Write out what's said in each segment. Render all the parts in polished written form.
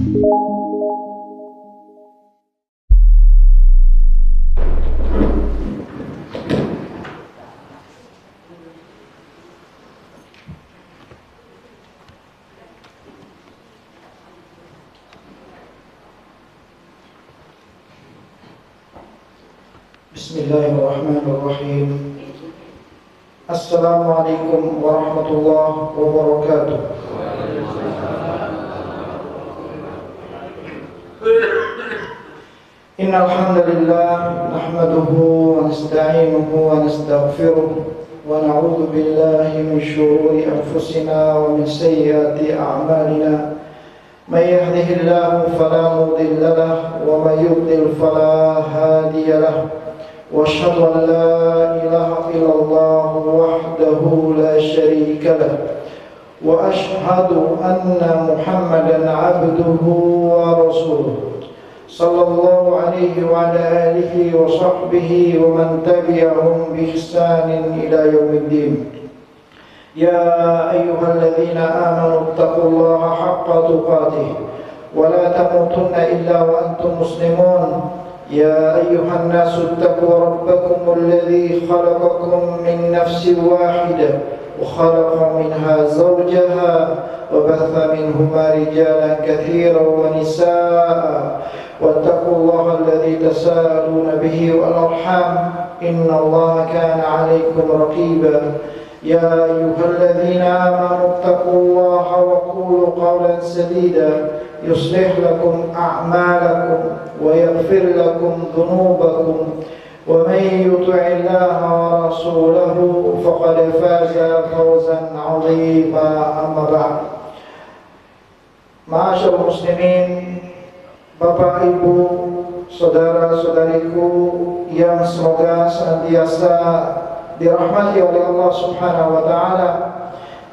Bismillahirrahmanirrahim. Assalamualaikum warahmatullahi wabarakatuh. Innal hamdalillah nahmaduhu wa nasta'inuhu wa nastaghfiruh wa na'udzu billahi min shururi anfusina wa min sayyiati a'malina. May yahdihillahu fala mudilla lahu wa may yudlil fala hadiya lahu. وأشهد أن لا إله إلا الله وحده لا شريك له وأشهد أن محمدا عبده ورسوله صلى الله عليه وعلى آله وصحبه ومن تبعهم بإحسان إلى يوم الدين. يا أيها الذين آمنوا اتقوا الله حق تقاته ولا تموتن إلا وأنتم مسلمون. يا أيها الناس اتقوا ربكم الذي خلقكم من نفس واحدة وخلق منها زوجها وبث منهما رجالا كثيرا ونساء واتقوا الله الذي تساءلون به والأرحام إن الله كان عليكم رقيبا. يا أيها الذين آمنوا اتقوا الله وقولوا قولا سديدا يصلح لكم أعمالكم ويغفر لكم ذنوبكم ومن يطع الله ورسوله فقد فاز فوزا عظيما. أما بعد. Ma'asyiral muslimin, Bapak Ibu, saudara-saudariku yang semoga senantiasa dirahmati oleh Allah Subhanahu wa taala,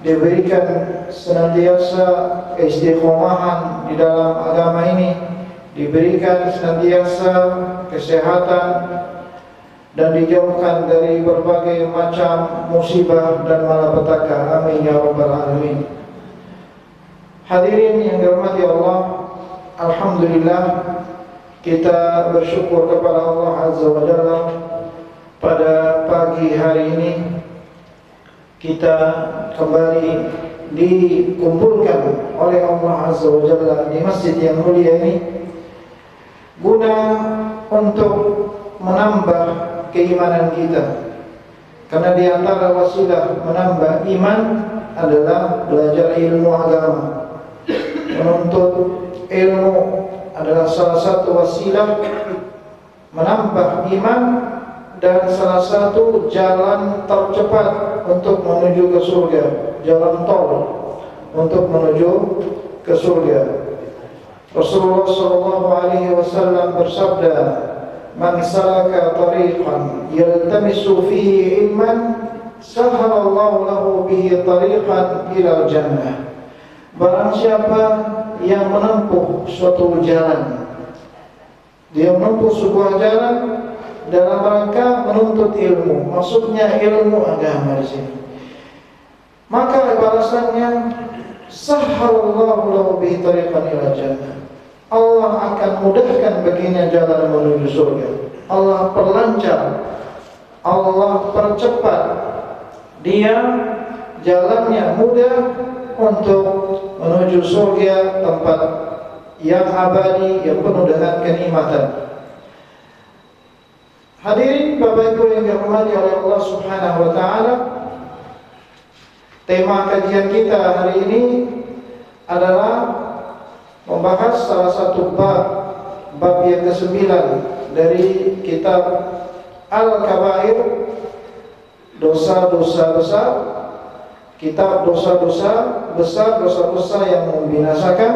diberikan senantiasa keistiqomahan di dalam agama ini, diberikan senantiasa kesehatan dan dijauhkan dari berbagai macam musibah dan malapetaka. Amin ya rabbal alamin. Hadirin yang dirahmati Allah, alhamdulillah kita bersyukur kepada Allah Azza wa Jalla pada pagi hari ini kita kembali dikumpulkan oleh Allah Azza wa Jalla di masjid yang mulia ini guna untuk menambah keimanan kita. Karena di antara wasilah menambah iman adalah belajar ilmu agama. Menuntut ilmu adalah salah satu wasilah menambah iman dan salah satu jalan tercepat untuk menuju ke surga, jalan tol untuk menuju ke surga. Rasulullah sallallahu alaihi wasallam bersabda, "Man salaka tariqan yaltamisu fihi ilman, sahhalallahu lahu bihi tariqan ila jannah." Barang siapa yang menempuh suatu jalan, dia menempuh sebuah jalan dalam rangka menuntut ilmu, maksudnya ilmu agama di sini, maka balasannya sahhalallahu lahu bihi tariqan ila jannah. Allah akan mudahkan baginya jalan menuju surga. Allah perlancar, Allah percepat dia jalannya mudah untuk menuju surga, tempat yang abadi, yang penuh dengan kenikmatan. Hadirin Bapak Ibu yang dirahmati oleh Allah Subhanahu wa taala, tema kajian kita hari ini adalah membahas salah satu bab yang ke-9 dari kitab Al-Kabair, dosa-dosa besar, kitab dosa-dosa besar, dosa-dosa yang membinasakan,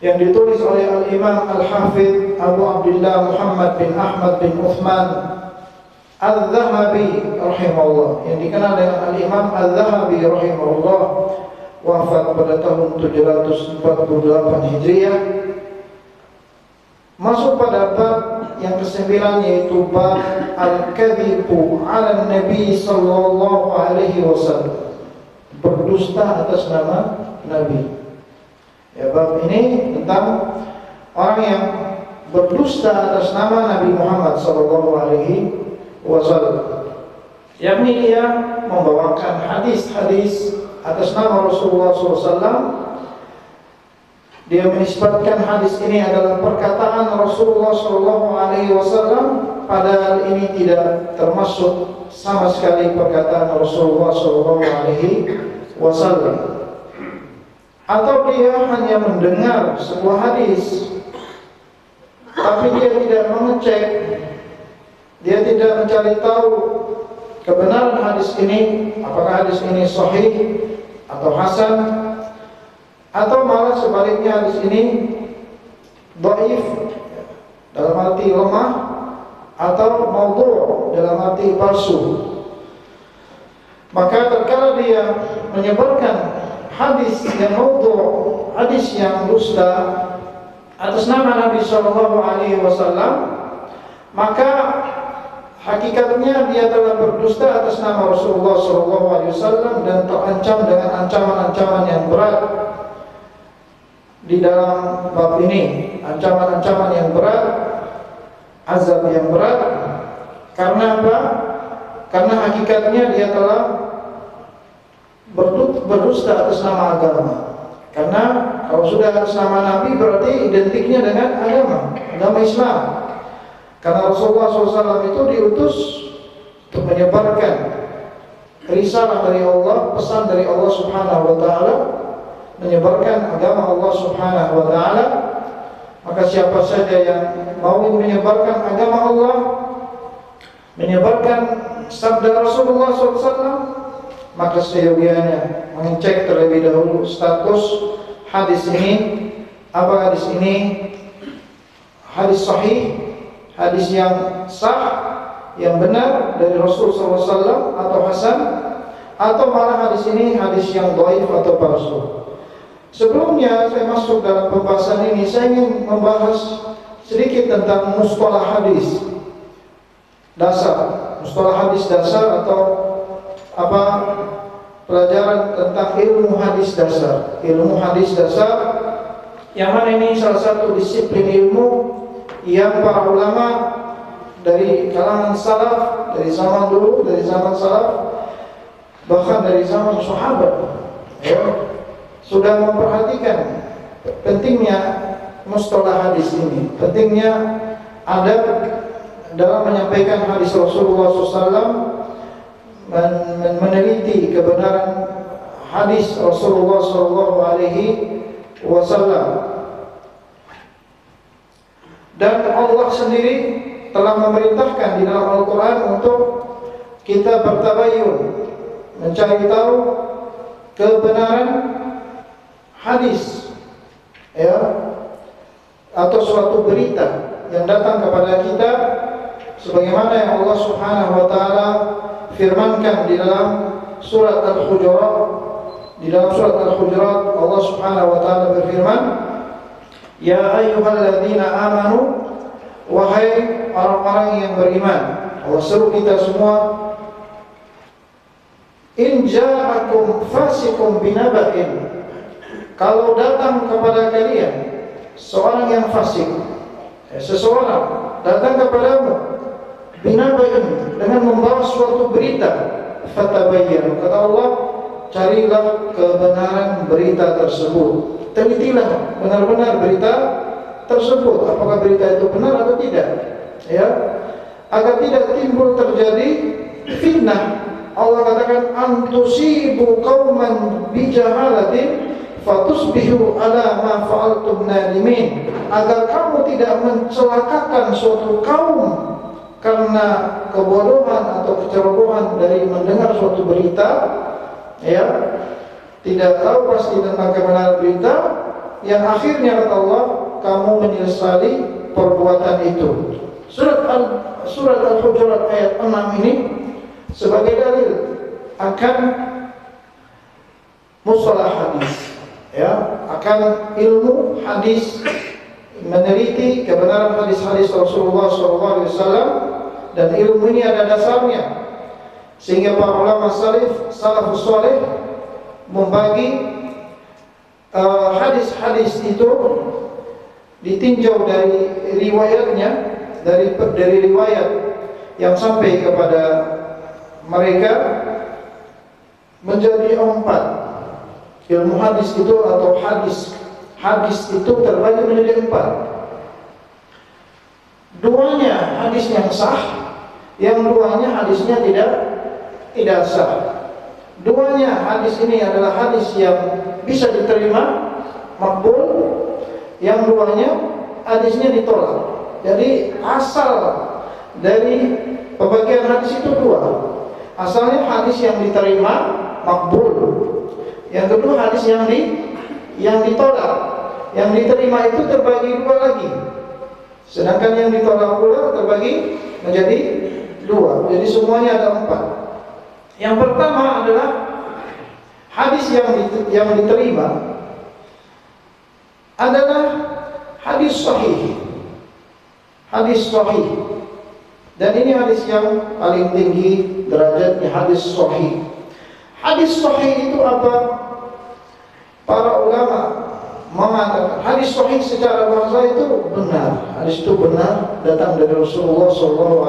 yang ditulis oleh Al-Imam Al-Hafidh Abu Abdullah Muhammad bin Ahmad bin Uthman Al-Zahabi rahimahullah, yang dikenal dengan Al-Imam Al-Zahabi rahimahullah, wafat pada tahun 748 Hijriah. Masuk pada bab yang ke-9, yaitu bab Al-Kadhibu 'ala Nabi sallallahu alaihi wasallam, berdusta atas nama Nabi. Ya, Ya, bab ini tentang orang yang berdusta atas nama Nabi Muhammad SAW, yakni dia membawakan hadis-hadis atas nama Rasulullah SAW. Dia menisbatkan hadis ini adalah perkataan Rasulullah SAW, padahal ini tidak termasuk sama sekali perkataan Rasulullah SAW. Atau dia hanya mendengar sebuah hadis, tapi dia tidak mengecek, dia tidak mencari tahu kebenaran hadis ini, apakah hadis ini sahih atau hasan, atau malah sebaliknya hadis ini dhaif dalam arti lemah, atau maudhu' dalam arti palsu. Maka terkala dia menyebarkan hadis yang maudhu', hadis yang dusta atas nama Nabi SAW, maka hakikatnya dia telah berdusta atas nama Rasulullah SAW dan terancam dengan ancaman-ancaman yang berat di dalam bab ini, ancaman-ancaman yang berat, azab yang berat. Karena apa? Karena hakikatnya dia telah berdusta atas nama agama. Karena kalau sudah atas nama Nabi berarti identiknya dengan agama Islam. Karena Rasulullah SAW itu diutus untuk menyebarkan risalah dari Allah, pesan dari Allah Subhanahu Wa Taala, menyebarkan agama Allah Subhanahu Wa Taala. Maka siapa saja yang mau menyebarkan agama Allah, menyebarkan sabda Rasulullah SAW, maka seyogianya mengecek terlebih dahulu status hadis ini. Apa hadis ini? Hadis sahih, hadis yang sah, yang benar dari Rasulullah SAW, atau hasan, atau malah hadis ini hadis yang dhaif atau palsu. Sebelumnya saya masuk dalam pembahasan ini, saya ingin membahas sedikit tentang mustalah hadis dasar, mustalah hadis dasar, atau apa, pelajaran tentang ilmu hadis dasar. Ilmu hadis dasar yang mana ini salah satu disiplin ilmu yang para ulama dari kalangan salaf, dari zaman dulu, dari zaman salaf, bahkan dari zaman sahabat, ya, sudah memperhatikan pentingnya mustalah hadis ini, pentingnya adab dalam menyampaikan hadis Rasulullah SAW, meneliti kebenaran hadis Rasulullah SAW. Dan Allah sendiri telah memerintahkan di dalam Al-Quran untuk kita bertabayun, mencari tahu kebenaran hadis, ya, atau suatu berita yang datang kepada kita, sebagaimana yang Allah Subhanahu Wa Taala firmankan di dalam surat Al-Hujurat. Di dalam surat Al-Hujurat Allah Subhanahu Wa Taala berfirman, ya ayyuhalladzina amanu, wahai orang-orang yang beriman. Allah seru kita semua, in ja'akum fasiqun binaba'in, kalau datang kepada kalian seorang yang fasik, seseorang datang kepadamu, binaba'in, dengan membawa suatu berita, fatabayyanu, kata Allah, carilah kebenaran berita tersebut, telitilah benar-benar berita tersebut, apakah berita itu benar atau tidak, ya, agar tidak timbul terjadi fitnah. Allah katakan, antusibu qauman bijahalatin fatusbihu ala ma fa'altum nadimin, agar kamu tidak mencelakakan suatu kaum karena kebodohan atau kecerobohan dari mendengar suatu berita, ya, tidak tahu pasti tentang kebenaran berita, yang akhirnya kata Allah, kamu menyesali perbuatan itu. Surat Al-Hujurat ayat 6 ini sebagai dalil akan mustalah hadis, ya, akan ilmu hadis, meneliti kebenaran hadis-hadis Rasulullah SAW, dan ilmu ini ada dasarnya, sehingga para ulama salafus saleh membagi hadis-hadis itu ditinjau dari riwayatnya, dari riwayat yang sampai kepada mereka menjadi 4. Ilmu hadis itu atau hadis itu terbagi menjadi 4. Duanya hadis yang sah, yang duanya hadisnya tidak sah. Duanya hadis ini adalah hadis yang bisa diterima, makbul. Yang duanya hadisnya ditolak. Jadi asal dari pembagian hadis itu 2. Asalnya hadis yang diterima, makbul. Yang kedua hadis yang ditolak. Yang diterima itu terbagi 2 lagi. Sedangkan yang ditolak pula terbagi menjadi 2. Jadi semuanya ada 4. Yang pertama adalah hadis yang diterima adalah hadis sahih. Hadis sahih. Dan ini hadis yang paling tinggi derajatnya, hadis sahih. Hadis sahih itu apa? Para ulama mengatakan hadis sahih secara bahasa itu benar. Hadis itu benar datang dari Rasulullah SAW.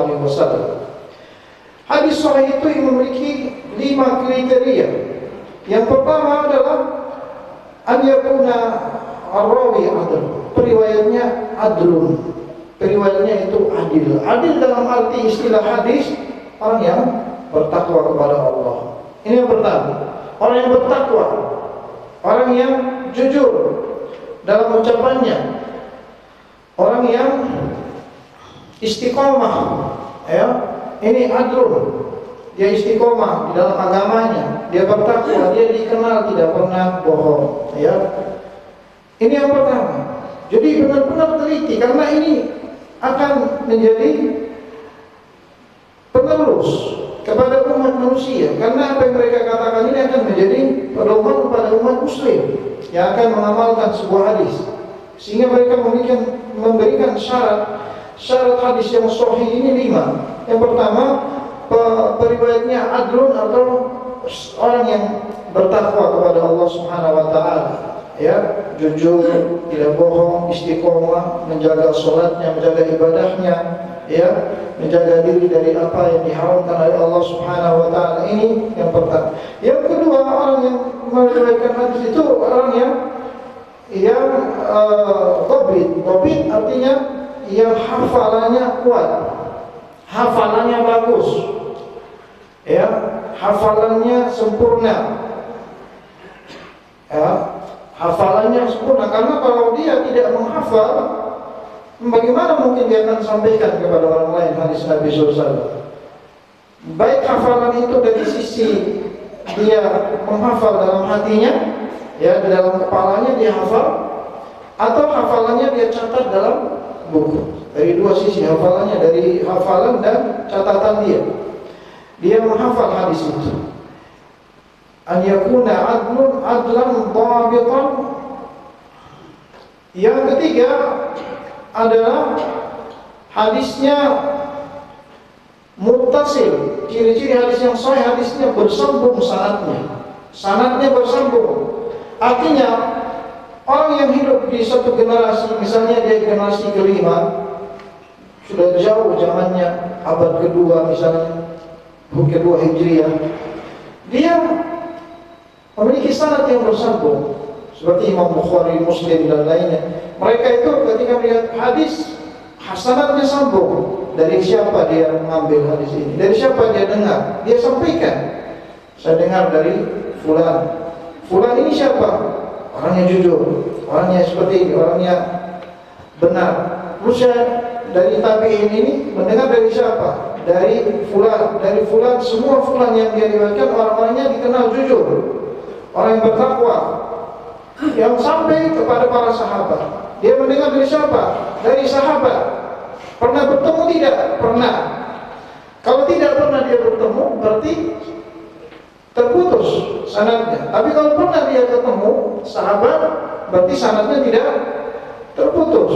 Hadis sahih itu memiliki 5 kriteria. Yang pertama adalah an yakuna ar-rawi adl. Periwayatnya adlun. Periwayatnya itu adil. Adil dalam arti istilah hadis, orang yang bertakwa kepada Allah. Ini yang pertama. Orang yang bertakwa, orang yang jujur dalam ucapannya, orang yang istiqomah, ya. Ini adlun. Dia istiqomah di dalam agamanya, dia bertakwa, dia dikenal tidak pernah bohong, ya. Ini yang pertama. Jadi benar-benar teliti, karena ini akan menjadi penerus kepada umat manusia. Karena apa yang mereka katakan ini akan menjadi pedoman kepada umat muslim yang akan mengamalkan sebuah hadis. Sehingga mereka memberikan syarat hadis yang sahih ini 5. Yang pertama, periwayatnya adlun atau orang yang bertakwa kepada Allah Subhanahu wa taala, ya, jujur, tidak bohong, istiqomah, menjaga salatnya, menjaga ibadahnya, ya, menjaga diri dari apa yang diharamkan oleh Allah Subhanahu wa taala. Ini yang pertama. Yang kedua, orang yang meriwayatkan hadis itu orang yang dhabit artinya yang hafalannya kuat, hafalannya bagus, ya, hafalannya sempurna, ya, hafalannya sempurna. Karena kalau dia tidak menghafal, bagaimana mungkin dia akan sampaikan kepada orang lain hadis Nabi SAW? Baik hafalan itu dari sisi dia menghafal dalam hatinya, ya, di dalam kepalanya dia hafal, atau hafalannya dia catat dalam buku. Dari 2 sisi, hafalannya dari hafalan dan catatan dia menghafal hadis itu. An yakuna adlan dhabitan. Yang ketiga adalah hadisnya muttasil. Ciri-ciri hadis yang sahih, hadisnya bersambung sanadnya bersambung. Artinya orang yang hidup di satu generasi, misalnya dia generasi kelima, sudah jauh zamannya, abad kedua misalnya, kedua Hijriah, dia memiliki sanad yang bersambung, seperti Imam Bukhari, Muslim dan lainnya. Mereka itu ketika melihat hadis, sanadnya sambung. Dari siapa dia mengambil hadis ini? Dari siapa dia dengar? Dia sampaikan. Saya dengar dari fulan. Fulan ini siapa? Orangnya jujur, orangnya seperti ini, orangnya benar. Terus dari tabi'in ini mendengar dari siapa? Dari fulan, semua fulan yang dia riwayatkan orang-orangnya dikenal jujur, orang yang bertakwa, yang sampai kepada para sahabat. Dia mendengar dari siapa? Dari sahabat. Pernah bertemu tidak? Pernah. Kalau tidak pernah dia bertemu, berarti terputus sanadnya. Tapi kalau pernah dia ketemu sahabat, berarti sanadnya tidak terputus.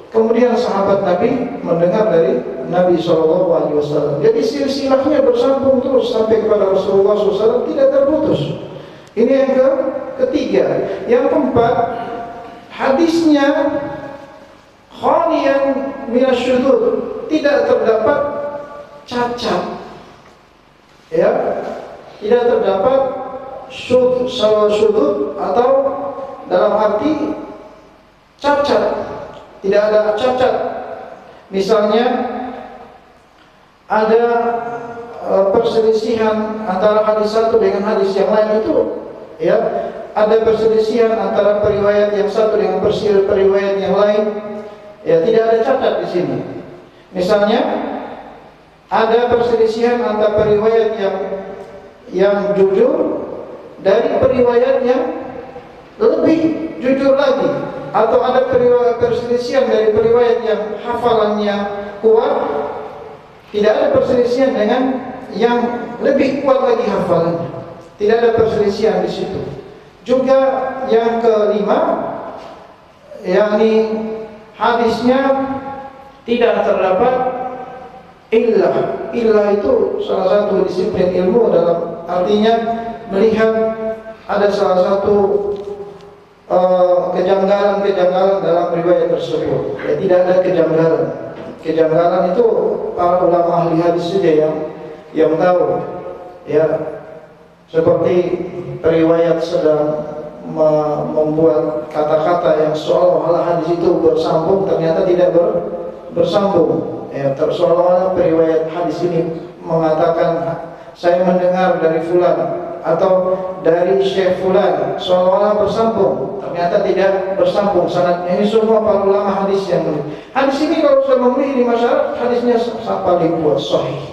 Kemudian sahabat Nabi mendengar dari Nabi SAW. Jadi silsilahnya bersambung terus sampai kepada Rasulullah SAW, tidak terputus. Ini yang ketiga. Yang keempat, hadisnya khalian minasyudud, tidak terdapat cacat, ya, tidak terdapat syudud atau dalam arti cacat, tidak ada cacat. Misalnya ada perselisihan antara hadis satu dengan hadis yang lain itu, ya, ada perselisihan antara periwayat yang satu dengan periwayat yang lain, ya, tidak ada cacat di sini. Misalnya ada perselisihan antara periwayat yang jujur dari periwayat yang lebih jujur lagi, atau ada perselisihan dari periwayat yang hafalannya kuat, tidak ada perselisihan dengan yang lebih kuat lagi hafalannya, tidak ada perselisihan di situ. Juga yang kelima, yakni hadisnya tidak terdapat illah. Illah itu salah satu disiplin ilmu, dalam artinya melihat ada salah satu kejanggalan-kejanggalan dalam riwayat tersebut. Ya, tidak ada kejanggalan. Kejanggalan itu para ulama ahli hadis saja yang tahu. Ya, seperti periwayat sedang membuat kata-kata yang seolah-olah hadis itu bersambung, ternyata tidak bersambung. Ya, seolah-olah periwayat hadis ini mengatakan saya mendengar dari fulan atau dari Syekh fulan, seolah-olah bersambung, ternyata tidak bersambung sanadnya. Ini semua para ulama hadis yang menulis. Hadis ini kalau sudah memenuhi 5 syarat, hadisnya sampai dibuat sahih.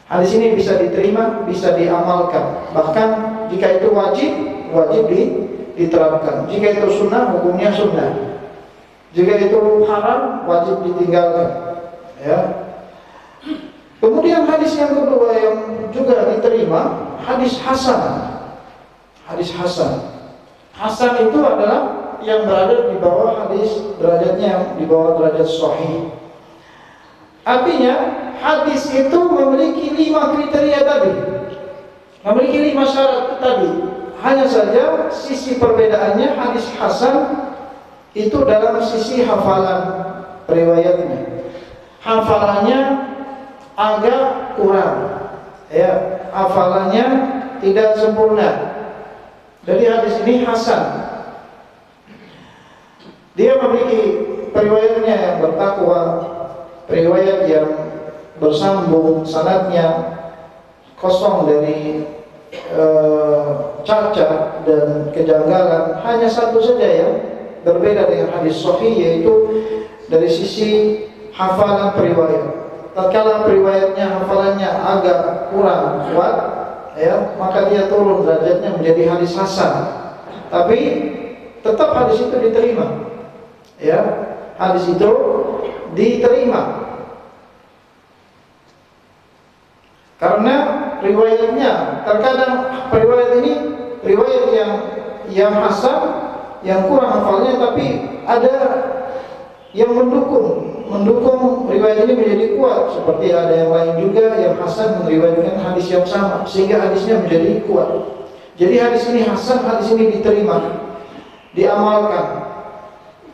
Hadis ini bisa diterima, bisa diamalkan. Bahkan jika itu wajib diterapkan. Jika itu sunnah, hukumnya sunnah. Jika itu haram, wajib ditinggalkan. Ya. Kemudian hadis yang kedua yang juga diterima, hadis hasan. Hadis hasan. Hasan itu adalah yang berada di bawah hadis, derajatnya di bawah derajat sahih. Artinya hadis itu memiliki 5 kriteria tadi, memiliki 5 syarat tadi. Hanya saja sisi perbedaannya, hadis hasan itu dalam sisi hafalan riwayatnya. Hafalannya agak kurang, ya, hafalannya tidak sempurna. Jadi hadis ini hasan. Dia memiliki periwayatnya yang bertakwa, periwayat yang bersambung, sanadnya kosong dari cacat dan kejanggalan. Hanya satu saja yang berbeda dengan hadis sahih, yaitu dari sisi hafalan periwayat. Tatkala periwayatnya, hafalannya agak kurang kuat, ya, maka dia turun derajatnya menjadi hadis hasan. Tapi tetap hadis itu diterima, ya, hadis itu diterima karena riwayatnya, terkadang riwayat ini riwayat yang hasan, yang kurang hafalnya, tapi ada yang mendukung riwayat ini menjadi kuat. Seperti ada yang lain juga yang hasan meriwayatkan hadis yang sama, sehingga hadisnya menjadi kuat. Jadi hadis ini hasan, hadis ini diterima, diamalkan.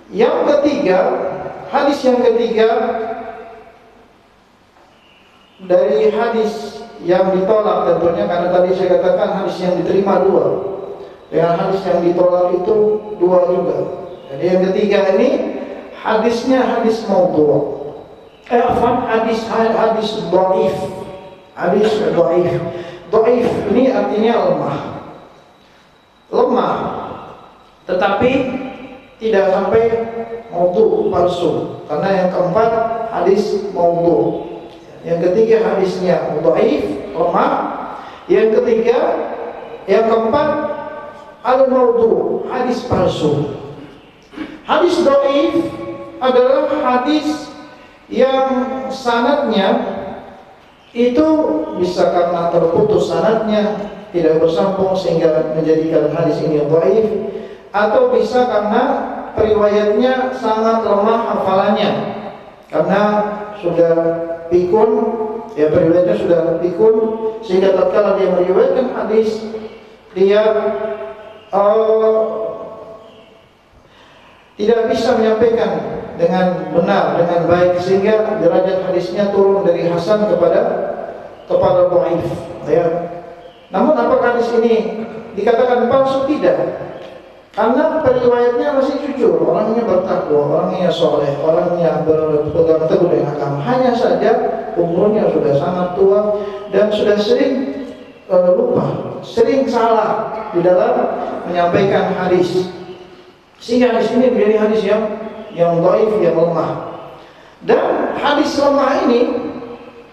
Yang ketiga, hadis yang ketiga dari hadis yang ditolak tentunya, karena tadi saya katakan hadis yang diterima 2, dengan hadis yang ditolak itu 2 juga. Jadi yang ketiga ini hadisnya hadis maudhu'. Hadis dhaif. Hadis dhaif. Dhaif ini artinya lemah. Tetapi tidak sampai maudhu', palsu. Karena yang keempat hadis maudhu'. Yang ketiga hadisnya dhaif, lemah. Yang ketiga, yang keempat al-maudhu', hadis palsu. Hadis dhaif adalah hadis yang sanadnya itu bisa karena terputus sanadnya, tidak bersambung sehingga menjadikan hadis ini dhaif, atau bisa karena periwayatnya sangat lemah hafalannya, karena sudah pikun, ya, periwayatnya sudah pikun, sehingga tatkala dia meriwayatkan hadis dia tidak bisa menyampaikan dengan benar, dengan baik, sehingga derajat hadisnya turun dari hasan kepada dhaif, ya. Namun apakah hadis ini dikatakan palsu? Tidak, karena periwayatnya masih jujur, orangnya bertakwa, orangnya soleh, orangnya berpegang teguh dengan agama. Hanya saja umurnya sudah sangat tua dan sudah sering lupa, sering salah di dalam menyampaikan hadis, sehingga hadis ini menjadi hadis yang dhaif, yang lemah. Dan hadis lemah ini,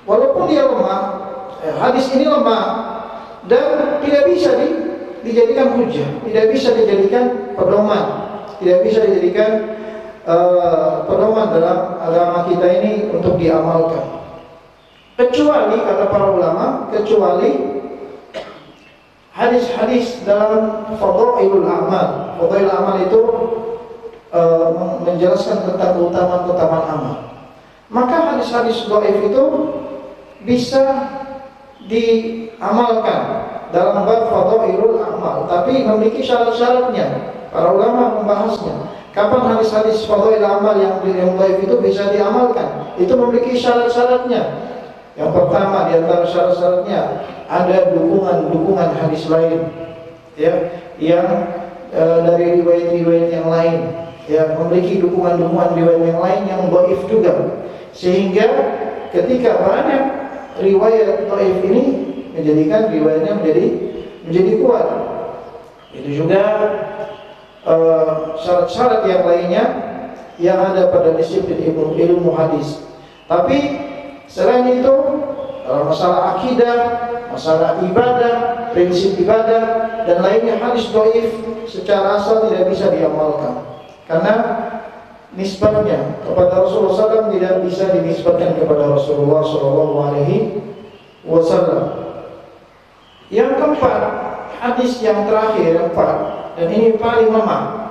walaupun dia lemah, hadis ini lemah dan tidak bisa dijadikan hujah, tidak bisa dijadikan pedoman, tidak bisa dijadikan pedoman dalam agama kita ini untuk diamalkan. Kecuali, kata para ulama, kecuali hadis-hadis dalam fadhailul a'mal. Fadhailul a'mal itu menjelaskan tentang keutamaan-keutamaan amal. Maka hadis-hadis dhaif itu bisa diamalkan dalam bab fadhailul a'mal, tapi memiliki syarat-syaratnya. Para ulama membahasnya. Kapan hadis-hadis fadhailul a'mal yang dhaif itu bisa diamalkan? Itu memiliki syarat-syaratnya. Yang pertama di antara syarat-syaratnya ada dukungan hadis lain, ya, yang dari riwayat-riwayat yang lain, ya, memiliki dukungan riwayat yang lain yang dhaif juga, sehingga ketika banyak riwayat dhaif ini menjadikan riwayatnya menjadi kuat. Itu juga syarat-syarat yang lainnya yang ada pada disiplin ilmu hadis. Tapi selain itu, masalah akidah, masalah ibadah, prinsip ibadah dan lainnya, hadis dhaif secara asal tidak bisa diamalkan, karena nisbatnya kepada Rasulullah SAW tidak bisa dinisbatkan kepada Rasulullah SAW. Yang keempat, hadis yang terakhir, yang keempat, dan ini paling lemah,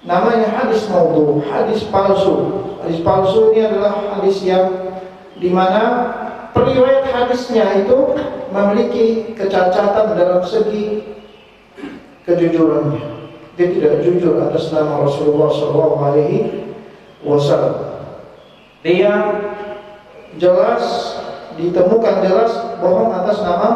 namanya hadis maudhu, hadis palsu. Hadis palsu ini adalah hadis yang dimana periwayat hadisnya itu memiliki kecacatan dalam segi kejujurannya. Dia tidak jujur atas nama Rasulullah SAW. Dia jelas ditemukan jelas bohong atas nama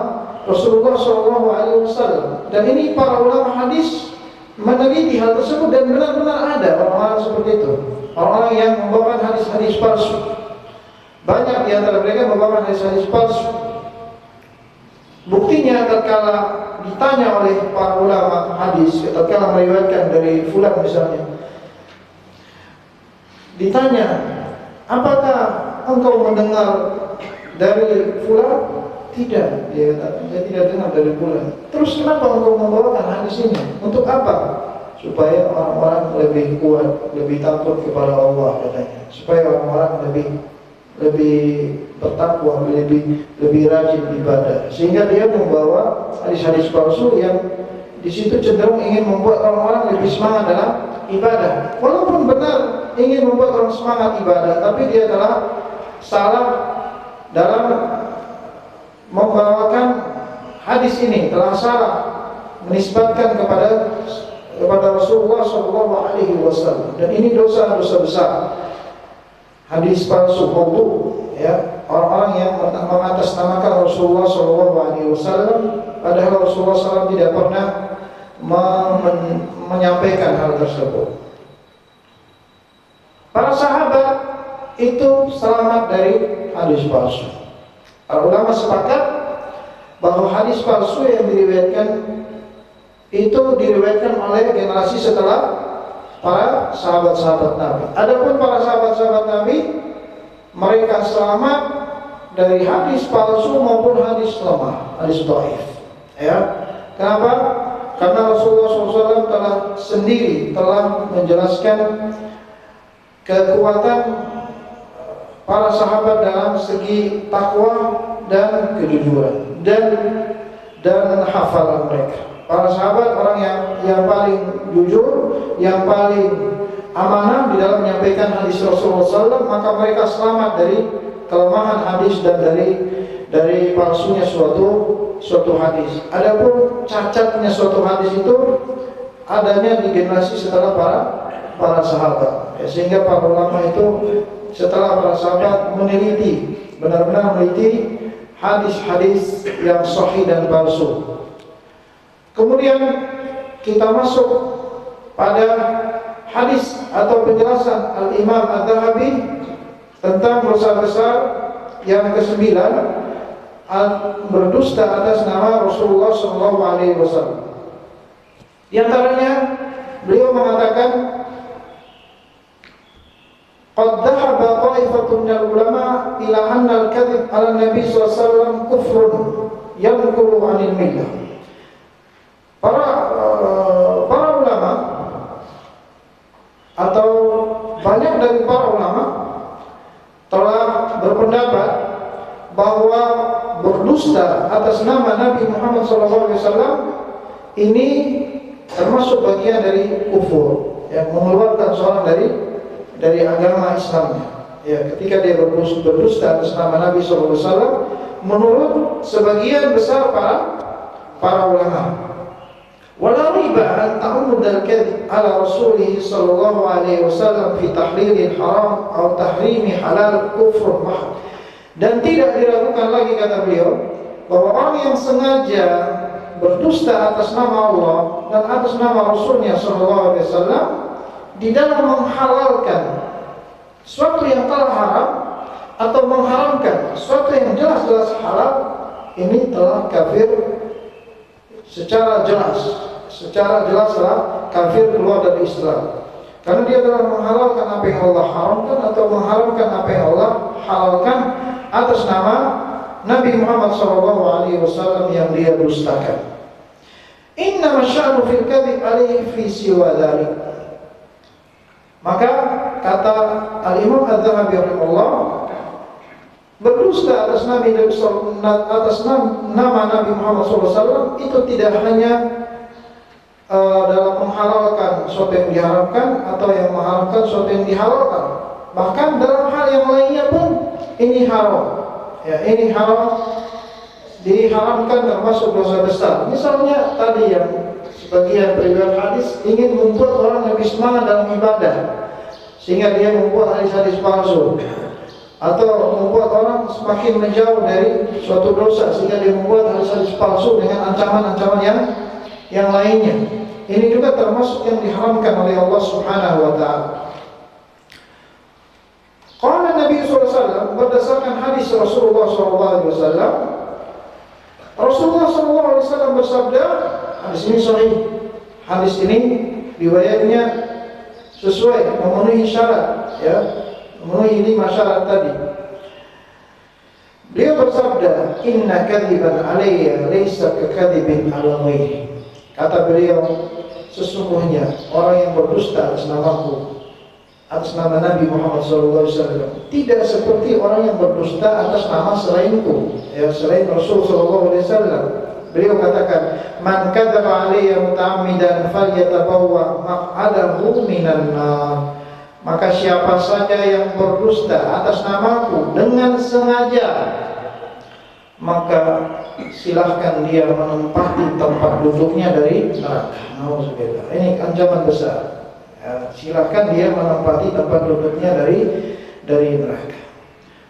Rasulullah SAW. Dan ini para ulama hadis meneliti hal tersebut, dan benar-benar ada orang-orang seperti itu, orang-orang yang membawakan hadis-hadis palsu. Banyak di antara mereka membawa hadis-hadis palsu. Buktinya tatkala ditanya oleh para ulama hadis, tatkala meriwayatkan dari fulan misalnya, ditanya, apakah engkau mendengar dari fulan? Tidak, dia kata, saya tidak dengar dari fulan. Terus kenapa engkau membawakan hadis ini? Untuk apa? Supaya orang-orang lebih kuat, lebih takut kepada Allah, katanya. Supaya orang-orang lebih bertakwa, lebih rajin ibadah, sehingga dia membawa hadis-hadis palsu yang di situ cenderung ingin membuat orang-orang lebih semangat dalam ibadah. Walaupun benar ingin membuat orang semangat ibadah, tapi dia telah salah dalam membawakan hadis ini, telah salah menisbatkan kepada Rasulullah SAW, dan ini dosa-dosa besar. Hadis palsu maudhu, ya, orang-orang yang mengatasnamakan Rasulullah SAW, padahal Rasulullah SAW tidak pernah menyampaikan hal tersebut. Para sahabat itu selamat dari hadis palsu. Para ulama sepakat bahwa hadis palsu yang diriwayatkan itu diriwayatkan oleh generasi setelah para sahabat-sahabat Nabi. Adapun para sahabat-sahabat Nabi, mereka selamat dari hadis palsu maupun hadis lemah, hadis dhaif. Ya, kenapa? Karena Rasulullah SAW telah menjelaskan kekuatan para sahabat dalam segi takwa dan kejujuran dan hafalan mereka. Para sahabat orang yang paling jujur, yang paling amanah di dalam menyampaikan hadis Rasulullah SAW, maka mereka selamat dari kelemahan hadis dan dari palsunya suatu hadis. Adapun cacatnya suatu hadis itu adanya di generasi setelah para sahabat. Ya, sehingga para ulama itu setelah para sahabat meneliti, benar-benar meneliti hadis-hadis yang sahih dan palsu. Kemudian kita masuk pada hadis atau penjelasan Al-Imam Adz-Dzahabi tentang dosa besar yang ke-9, berdusta atas nama Rasulullah SAW. Di antaranya beliau mengatakan, qad dhahaba ta'ifatun minal ulama ila anna al-kadhib 'ala Nabi sallallahu alaihi wasallam kufrun yanqulu 'anil millah. Para ulama atau banyak dari para ulama telah berpendapat bahwa berdusta atas nama Nabi Muhammad SAW ini termasuk bagian dari kufur, yang mengeluarkan seorang dari agama Islamnya. Ya, ketika dia berdusta atas nama Nabi SAW, menurut sebagian besar para ulama. Wala riba an ta'ammud al-kadhib ala Rasulih sallallahu alaihi wasallam fi tahlilil haram atau tahrimi halal kufur mahd. Dan tidak diragukan lagi, kata beliau, bahwa orang yang sengaja berdusta atas nama Allah dan atas nama Rasulnya sallallahu alaihi wasallam di dalam menghalalkan sesuatu yang telah haram atau mengharamkan sesuatu yang jelas-jelas halal, ini telah kafir secara jelaslah kafir, keluar dari Islam. Karena dia telah menghalalkan apa yang Allah haramkan atau mengharamkan apa yang Allah halalkan atas nama Nabi Muhammad SAW yang dia dustakan. Inna masya'nu fil kadhib alaihi fi siwa dzalik. Maka kata Al-Imam Adz-Dzahabi rahimahullah, berdusta atas nama Nabi Muhammad SAW itu tidak hanya dalam menghalalkan sesuatu yang diharamkan atau yang mengharamkan sesuatu yang dihalalkan, bahkan dalam hal yang lainnya pun ini haram. Ya, ini haram, diharamkan, termasuk dosa besar. Misalnya tadi yang sebagian periwayat hadis ingin membuat orang lebih semangat dalam ibadah sehingga dia membuat hadis-hadis palsu, atau membuat orang semakin menjauh dari suatu dosa sehingga dia membuat hadis-hadis palsu dengan ancaman-ancaman yang lainnya. Ini juga termasuk yang diharamkan oleh Allah Subhanahu wa taala. Qala Nabi SAW, berdasarkan hadis Rasulullah SAW, Rasulullah SAW bersabda, hadis ini sahih, hadis ini riwayatnya sesuai, memenuhi syarat, ya, memenuhi 5 syarat tadi. Beliau bersabda, inna kadhiban alayya laysa kakadhibin ala ghairi. Kata beliau, sesungguhnya orang yang berdusta atas namaku, atas nama Nabi Muhammad SAW, tidak seperti orang yang berdusta atas nama selainku, ya, selain Rasul SAW. Beliau katakan, man kadzaba alayya muta'ammidan falyatabawwa maq'adahu minan nar. Maka siapa saja yang berdusta atas namaku dengan sengaja, maka silahkan dia menempati tempat duduknya dari neraka. Nauzubillah. Ini ancaman besar. Ya, silahkan dia menempati tempat duduknya dari neraka.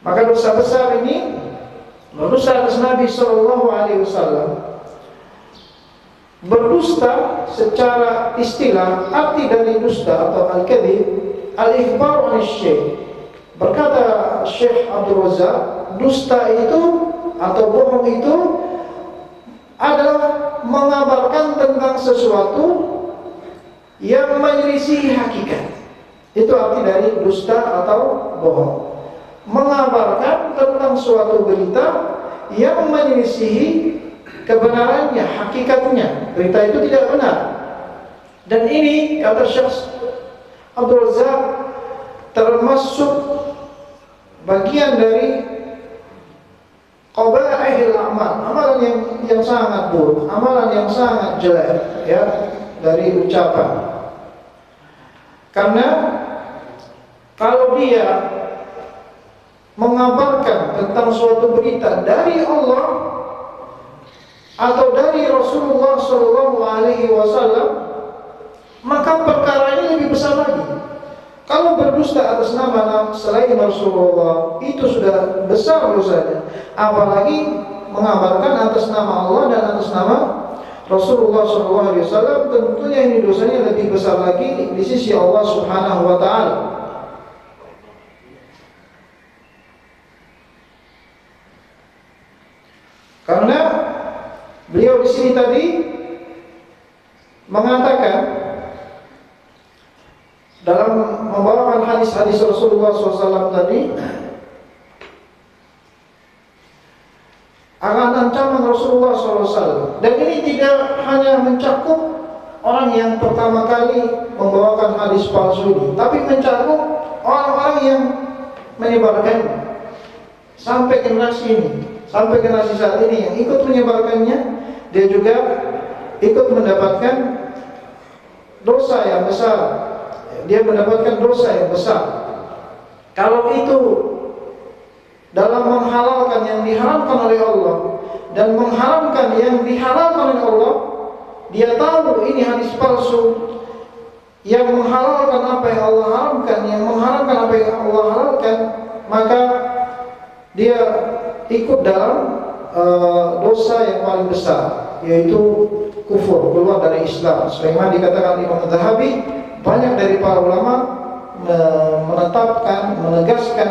Maka dosa besar ini, berdusta atas Nabi SAW. Berdusta secara istilah, arti dari dusta atau al-kadhib, al-ikhbaru 'anil syai'. Berkata Syekh Abdul Razzaq, dusta itu atau bohong itu adalah mengabarkan tentang sesuatu yang menyelisihi hakikat. Itu arti dari dusta atau bohong. Mengabarkan tentang suatu berita yang menyelisihi kebenarannya, hakikatnya. Berita itu tidak benar. Dan ini, kata Syekh Abdul Razzaq, termasuk bagian dari qabaihil amal, amalan yang sangat buruk, amalan yang sangat jelek, ya, dari ucapan. Karena kalau dia mengabarkan tentang suatu berita dari Allah atau dari Rasulullah SAW, maka perkara ini lebih besar lagi. Kalau berdusta atas nama selain Rasulullah, itu sudah besar dosanya. Apalagi mengabarkan atas nama Allah dan atas nama Rasulullah SAW, tentunya ini dosanya lebih besar lagi di sisi Allah Subhanahu wa Ta'ala. Karena beliau di sini tadi mengatakan dalam membawakan hadis-hadis Rasulullah SAW tadi akan ancaman Rasulullah SAW, dan ini tidak hanya mencakup orang yang pertama kali membawakan hadis palsu ini, tapi mencakup orang-orang yang menyebarkannya sampai generasi ini. Sampai generasi saat ini yang ikut menyebarkannya, dia juga ikut mendapatkan dosa yang besar. Dia mendapatkan dosa yang besar. Kalau itu dalam menghalalkan yang diharamkan oleh Allah dan mengharamkan yang dihalalkan oleh Allah, dia tahu ini hadis palsu, yang menghalalkan apa yang Allah haramkan, yang mengharamkan apa yang Allah halalkan, maka dia ikut dalam dosa yang paling besar, yaitu kufur, keluar dari Islam. Sebagaimana dikatakan Imam Zahabi, banyak dari para ulama menetapkan, menegaskan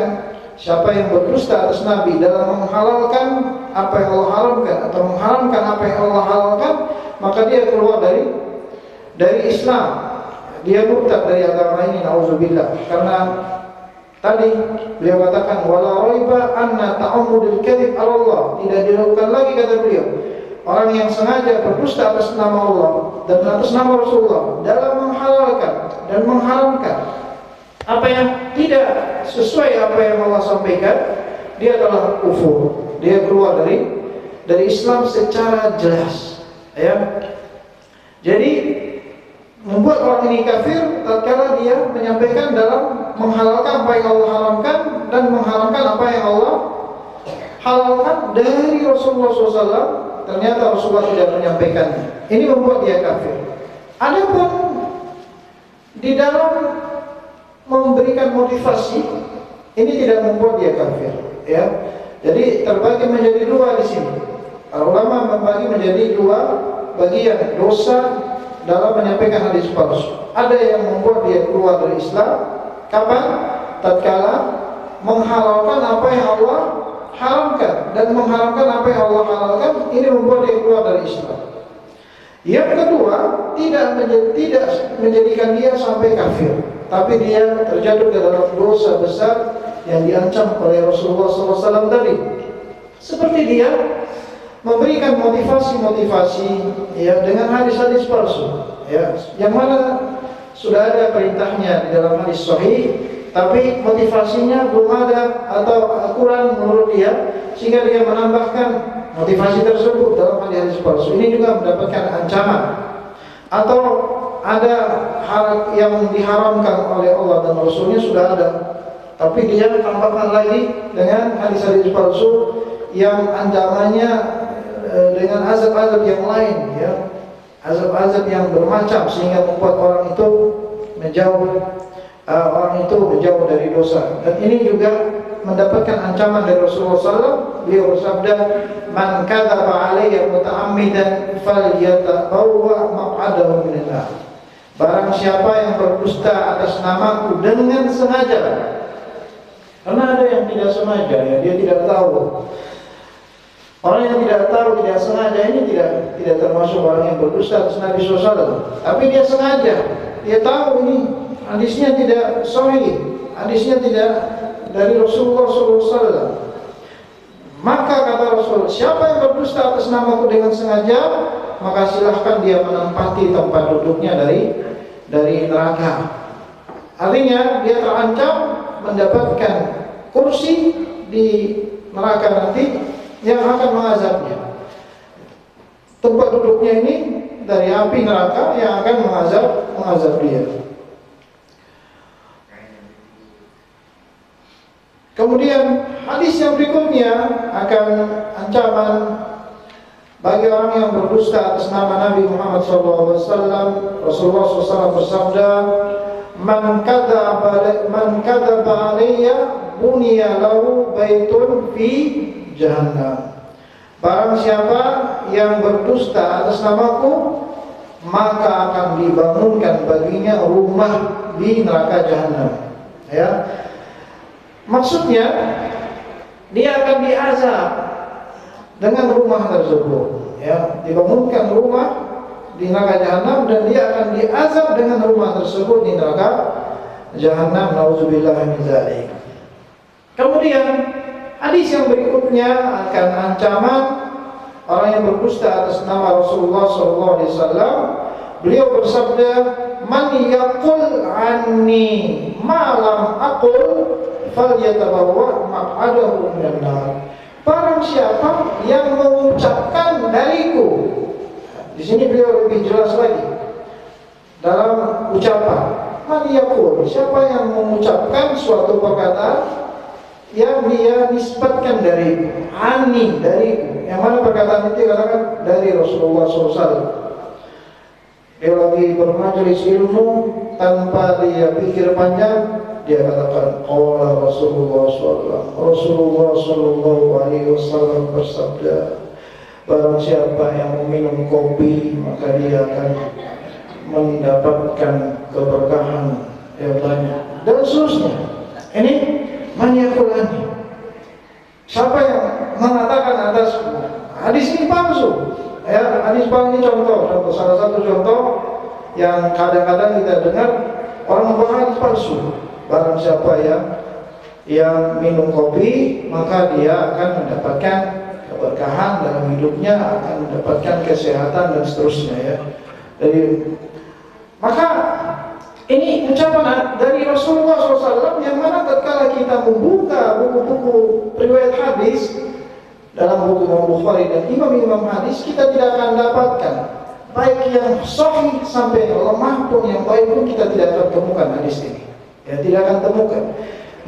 siapa yang berdusta atas Nabi dalam menghalalkan apa yang Allah haramkan atau mengharamkan apa yang Allah halalkan, maka dia keluar dari Islam. Dia murtad dari agama ini, nauzubillah. Karena tadi beliau katakan wala raiba anna ta'ammudul kadhib 'ala Allah, tidak diragukan lagi, kata beliau, orang yang sengaja berdusta atas nama Allah dan atas nama Rasulullah dalam menghalalkan dan mengharamkan apa yang tidak sesuai apa yang Allah sampaikan, dia adalah kufur. Dia keluar dari Islam secara jelas, ya. Jadi membuat orang ini kafir tatkala dia menyampaikan dalam menghalalkan apa yang Allah haramkan dan mengharamkan apa yang Allah halalkan dari Rasulullah SAW. Ternyata Rasulullah tidak menyampaikannya. Ini membuat dia kafir. Adapun di dalam memberikan motivasi, ini tidak membuat dia kafir, ya. Jadi terbagi menjadi dua di sini. Para ulama membagi menjadi dua bagian dosa dalam menyampaikan hadis palsu. Ada yang membuat dia keluar dari Islam. Kapan? Tatkala menghalalkan apa yang Allah haramkan dan mengharamkan apa yang Allah halalkan, ini membuat dia keluar dari Islam. Yang kedua, tidak menjadikan dia sampai kafir, tapi dia terjatuh ke dalam dosa besar yang diancam oleh Rasulullah SAW tadi. Seperti dia memberikan motivasi-motivasi, ya, dengan hadis-hadis palsu, ya, yang mana sudah ada perintahnya di dalam hadis sahih, tapi motivasinya belum ada atau kurang menurut dia, sehingga dia menambahkan motivasi tersebut dalam hadis palsu. Ini juga mendapatkan ancaman. Atau ada hal yang diharamkan oleh Allah dan Rasulnya sudah ada, tapi dia tambahkan lagi dengan hadis-hadis palsu yang ancamannya dengan azab-azab yang lain, ya, azab-azab yang bermacam, sehingga membuat orang itu menjauh dari dosa. Dan ini juga mendapatkan ancaman dari Rasulullah SAW. Beliau bersabda, "Man kadzaba 'alayya muta'ammidan falyatabawwa maq'adahu minan nar." Barang siapa yang berdusta atas namaku dengan sengaja. Karena ada yang tidak sengaja, ya, dia tidak tahu. Orang yang tidak tahu, tidak sengaja ini tidak termasuk orang yang berdusta atas Nabi SAW. Tapi dia sengaja, dia tahu ini hadisnya tidak sahih, hadisnya tidak dari Rasulullah SAW. Maka kata Rasul, siapa yang berdusta atas namaku dengan sengaja, maka silahkan dia menempati tempat duduknya dari neraka. Artinya dia terancam mendapatkan kursi di neraka nanti yang akan mengazabnya. Tempat duduknya ini dari api neraka yang akan mengazab dia. Kemudian hadis yang berikutnya akan ancaman bagi orang yang berdusta atas nama Nabi Muhammad SAW. Rasulullah SAW bersabda, Man kadzaba alayya buniya lahu baitun fi jahannam. Barang siapa yang berdusta atas namaku, maka akan dibangunkan baginya rumah di neraka jahanam. Ya. Maksudnya dia akan diazab dengan rumah tersebut, ya, dibangunkan rumah di neraka jahanam dan dia akan diazab dengan rumah tersebut di neraka jahanam. Nauzubillah min dzalik. Kemudian hadis yang berikutnya akan ancaman orang yang berdusta atas nama Rasulullah SAW. Beliau bersabda, Man yaqul anni ma lam aqul falyatabawwa maq'adahu minan nar. Barang siapa yang mengucapkan dariku. Di sini beliau lebih jelas lagi dalam ucapan. Man yaqul, siapa yang mengucapkan suatu perkataan yang dia nisbatkan dariku, ani dariku. Yang mana perkataan itu dikatakan dari Rasulullah SAW. Dia lagi bermajelis ilmu tanpa dia pikir panjang, dia katakan qala Rasulullah SAW. Rasulullah SAW bersabda, barang siapa yang meminum kopi maka dia akan mendapatkan keberkahan yang banyak dan seterusnya. Ini maniakulani. Siapa yang mengatakan atas hadis ini palsu? Ya, hadis palsu ini contoh, salah satu contoh yang kadang-kadang kita dengar orang berhadis palsu. Barang siapa yang minum kopi, maka dia akan mendapatkan keberkahan dalam hidupnya, akan mendapatkan kesehatan dan seterusnya, ya. Jadi maka ini ucapan dari Rasulullah SAW yang mana tatkala kita membuka buku-buku riwayat hadis dalam buku Imam Bukhari dan imam-imam hadis, kita tidak akan dapatkan baik yang sahih sampai lemah pun, yang baik pun kita tidak akan temukan hadis ini. Ya, tidak akan temukan.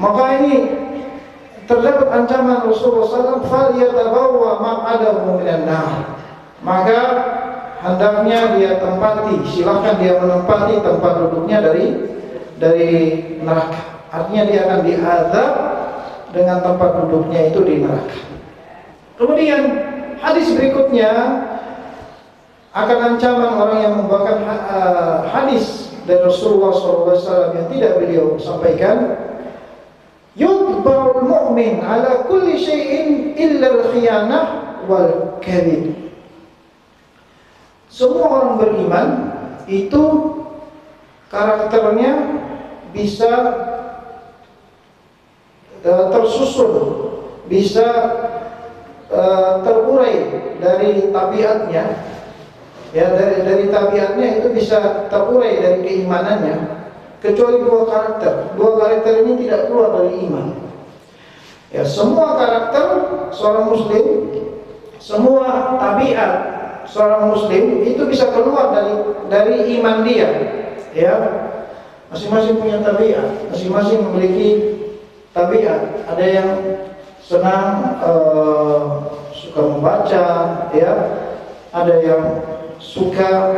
Maka ini terdapat ancaman Rasulullah SAW, falyatabawwa maq'adahu minan nar. Maka hendaknya dia tempati, silahkan dia menempati tempat duduknya dari neraka. Artinya dia akan diazab dengan tempat duduknya itu di neraka. Kemudian hadis berikutnya akan ancaman orang yang membawakan hadis dari Rasulullah SAW yang tidak beliau sampaikan. Yutba'ul mu'min ala kulli syai'in illa al-khiyanah wal kadhib. Semua orang beriman itu karakternya bisa tersusun, bisa terurai dari tabiatnya, ya, dari tabiatnya itu bisa terurai dari keimanannya, kecuali dua karakter ini tidak keluar dari iman. Ya, semua karakter seorang muslim, semua tabiat seorang muslim itu bisa keluar dari iman dia, ya. Masing-masing punya tabiat, masing-masing memiliki tabiat. Ada yang senang suka membaca, ya. Ada yang suka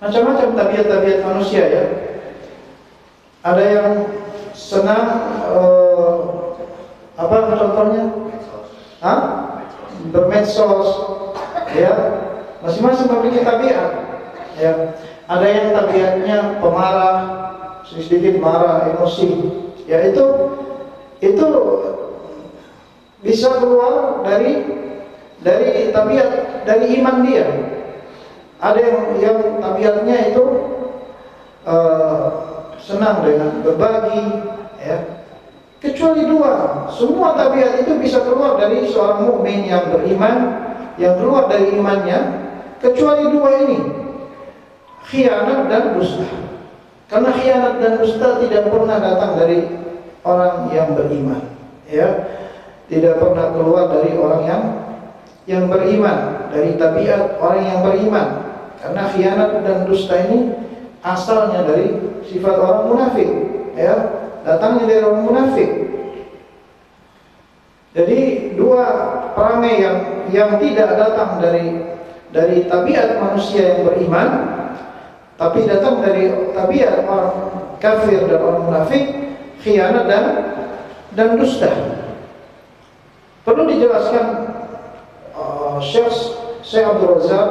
macam-macam tabiat-tabiat manusia, ya. Ada yang senang apa contohnya? Bermedsos, ya. Masing-masing memiliki tabiat, ya. Ada yang tabiatnya pemarah, sedikit marah, emosi, ya, itu bisa keluar dari tabiat, dari iman dia. Ada yang tabiatnya itu senang dengan berbagi, ya. Kecuali dua, semua tabiat itu bisa keluar dari seorang mukmin yang beriman, yang keluar dari imannya, kecuali dua ini, khianat dan dusta. Karena khianat dan dusta tidak pernah datang dari orang yang beriman, ya. Tidak pernah keluar dari orang yang beriman, dari tabiat orang yang beriman. Karena khianat dan dusta ini asalnya dari sifat orang munafik, ya, datangnya dari orang munafik. Jadi dua perangai yang tidak datang dari tabiat manusia yang beriman, tapi datang dari tabiat orang kafir dan orang munafik, khianat dan dusta. Perlu dijelaskan, Syekh Abdul Razak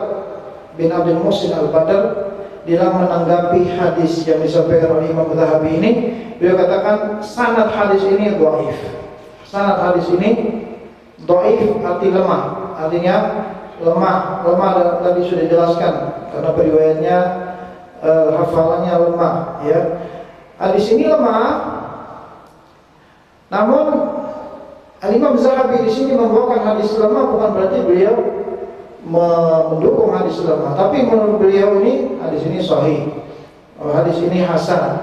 bin Abdul Muhsin Al-Badr dalam menanggapi hadis yang disampaikan oleh Imam Zahabi ini, beliau katakan sanad hadis ini dhaif. Sanad hadis ini dhaif arti lemah, artinya lemah tadi sudah dijelaskan karena periwayatnya hafalannya lemah, ya. Hadis ini lemah. Namun Imam Zahabi di sini membawakan hadis lemah bukan berarti beliau mendukung hadis lemah, tapi menurut beliau ini hadis ini sahih, hadis ini hasan.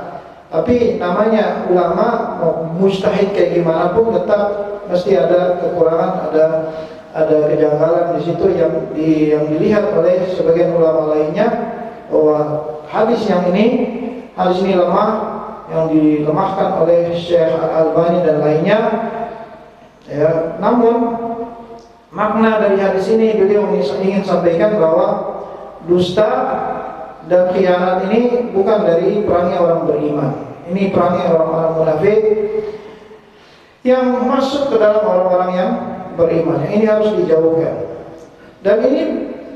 Tapi namanya ulama mujtahid kayak gimana pun tetap mesti ada kekurangan, ada kejanggalan di situ yang dilihat oleh sebagian ulama lainnya, bahwa hadis ini lemah, yang dilemahkan oleh Syekh Al-Albani dan lainnya, ya. Namun makna dari hadis ini beliau ingin sampaikan bahwa dusta dan khianat ini bukan dari perangai orang beriman. Ini perangai orang-orang munafik yang masuk ke dalam orang-orang yang beriman. Ini harus dijauhkan. Dan ini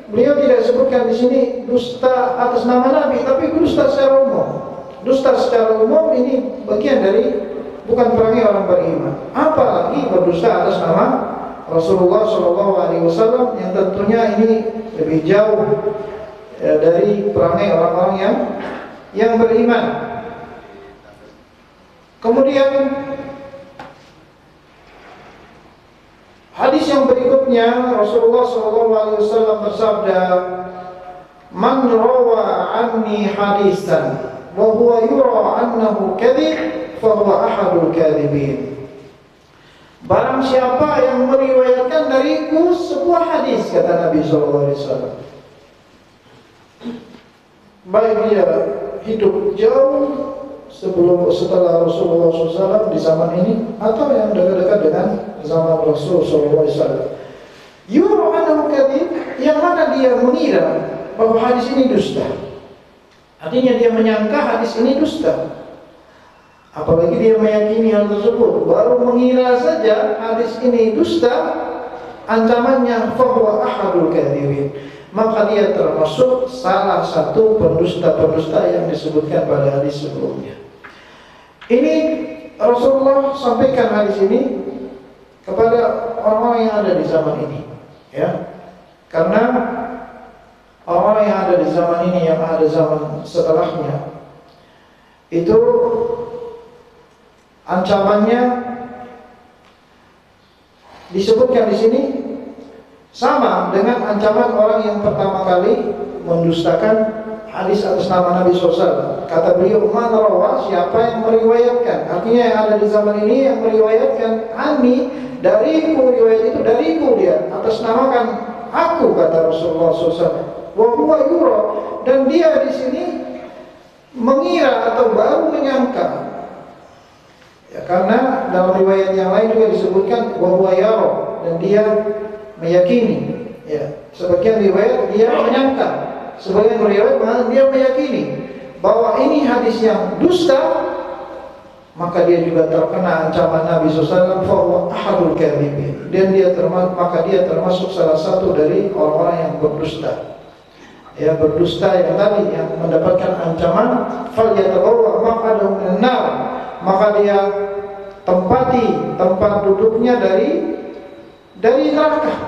beliau tidak sebutkan di sini dusta atas nama Nabi, tapi dusta secara umum. Dusta secara umum ini bagian dari bukan perangai orang beriman. Apalagi berdusta atas nama Rasulullah SAW yang tentunya ini lebih jauh dari perangai orang-orang yang beriman. Kemudian hadis yang berikutnya, Rasulullah SAW bersabda, "Man rawa anni hadisan wa huwa yura annahu kadhib, fa huwa ahadul kadhibin." Barang siapa yang meriwayatkan dariku sebuah hadis, kata Nabi SAW, baik dia hidup jauh setelah Rasulullah SAW di zaman ini atau yang dekat-dekat dengan zaman Rasulullah SAW, yura annahu kadhib, yang mana dia mengira bahwa hadis ini dusta. Artinya dia menyangka hadis ini dusta. Apalagi dia meyakini hal tersebut, baru mengira saja hadis ini dusta, ancamannya fahuwa ahadul kadhibin, maka dia termasuk salah satu pendusta-pendusta yang disebutkan pada hadis sebelumnya. Ini Rasulullah sampaikan hadis ini kepada orang-orang yang ada di zaman ini, ya. Karena orang yang ada di zaman ini, yang ada zaman setelahnya, itu ancamannya disebutkan di sini sama dengan ancaman orang yang pertama kali mendustakan hadis atas nama Nabi SAW. Kata beliau, "Man rawa," siapa yang meriwayatkan. Artinya yang ada di zaman ini yang meriwayatkan ani, dariku, riwayat itu dariku, dia atas namakan aku, kata Rasulullah SAW. Wa huwa yura, dan dia di sini mengira atau baru menyangka. Ya, karena dalam riwayat yang lain juga disebutkan wa huwa yara, dan dia meyakini. Ya, sebagian riwayat dia menyangka, sebagian riwayat dia meyakini bahwa ini hadis yang dusta, maka dia juga terkena ancaman Nabi SAW, fahuwa ahadul kadhibin, dan maka dia termasuk salah satu dari orang-orang yang berdusta. Ya, berdusta yang tadi yang mendapatkan ancaman, fal yatabawwa maq'adahu minan nar, maka dia tempati tempat duduknya dari neraka.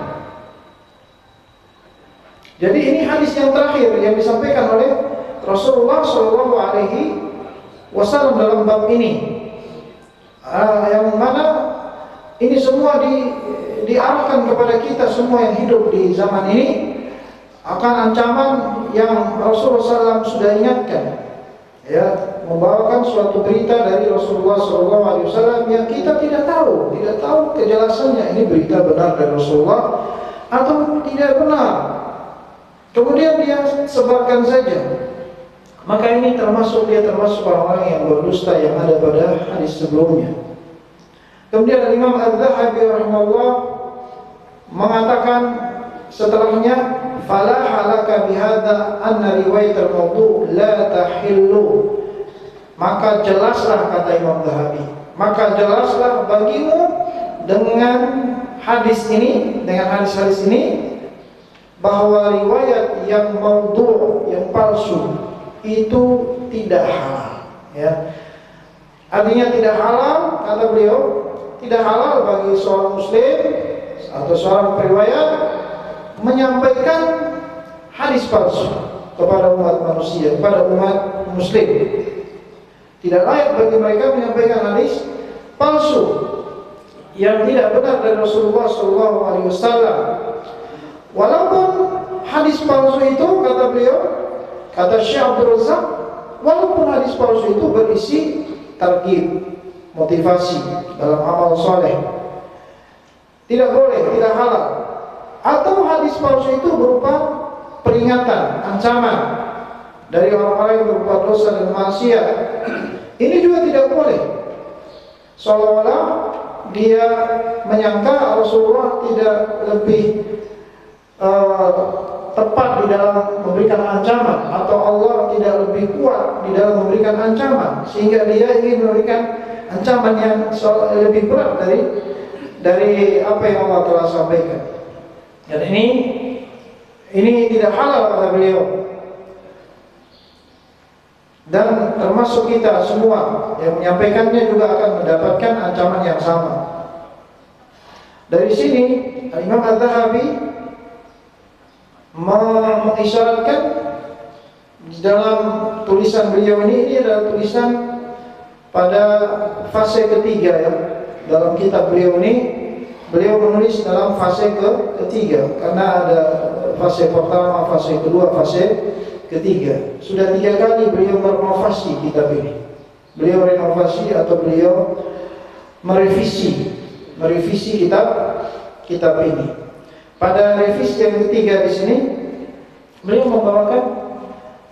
Jadi ini hadis yang terakhir yang disampaikan oleh Rasulullah SAW dalam bab ini, yang mana ini semua diarahkan kepada kita semua yang hidup di zaman ini akan ancaman yang Rasulullah SAW sudah ingatkan, ya, membawakan suatu berita dari Rasulullah SAW yang kita tidak tahu kejelasannya, ini berita benar dari Rasulullah atau tidak benar. Kemudian dia sebarkan saja maka ini dia termasuk orang-orang yang berdusta yang ada pada hadis sebelumnya. Kemudian Imam Az-Zahabi rahimahullah mengatakan setelahnya, fala halaka bihadza anna riwayat al-mawdu' la tahillu. Maka jelaslah, kata Imam Zahabi, maka jelaslah bagimu dengan hadis ini, dengan hadis-hadis ini, bahwa riwayat yang maudhu', yang palsu itu tidak halal, ya. Artinya tidak halal, kata beliau, tidak halal bagi seorang muslim atau seorang periwayat menyampaikan hadis palsu kepada umat manusia, kepada umat muslim. Tidak layak bagi mereka menyampaikan hadis palsu yang tidak benar dari Rasulullah SAW. Walaupun hadis palsu itu, kata beliau, kata Syekh Abdul Razak, walaupun hadis palsu itu berisi targhib, motivasi dalam amal soleh, tidak boleh, tidak halal. Atau hadis palsu itu berupa peringatan, ancaman dari orang-orang yang berbuat dosa dan maksiat, ini juga tidak boleh. Seolah-olah dia menyangka Rasulullah tidak lebih tepat di dalam memberikan ancaman, atau Allah tidak lebih kuat di dalam memberikan ancaman, sehingga dia ingin memberikan ancaman yang lebih berat dari apa yang Allah telah sampaikan. Dan ini tidak halal, kata beliau. Dan termasuk kita semua yang menyampaikannya juga akan mendapatkan ancaman yang sama. Dari sini Imam Az-Zahabi mengisyaratkan dalam tulisan beliau ini adalah tulisan pada fase ketiga, ya. Dalam kitab beliau ini, beliau menulis dalam fase ketiga, karena ada fase pertama, fase kedua, fase ketiga. Sudah 3 kali beliau merenovasi kitab ini. Beliau renovasi atau beliau merevisi kitab ini. Pada revisi yang ketiga di sini, beliau membawakan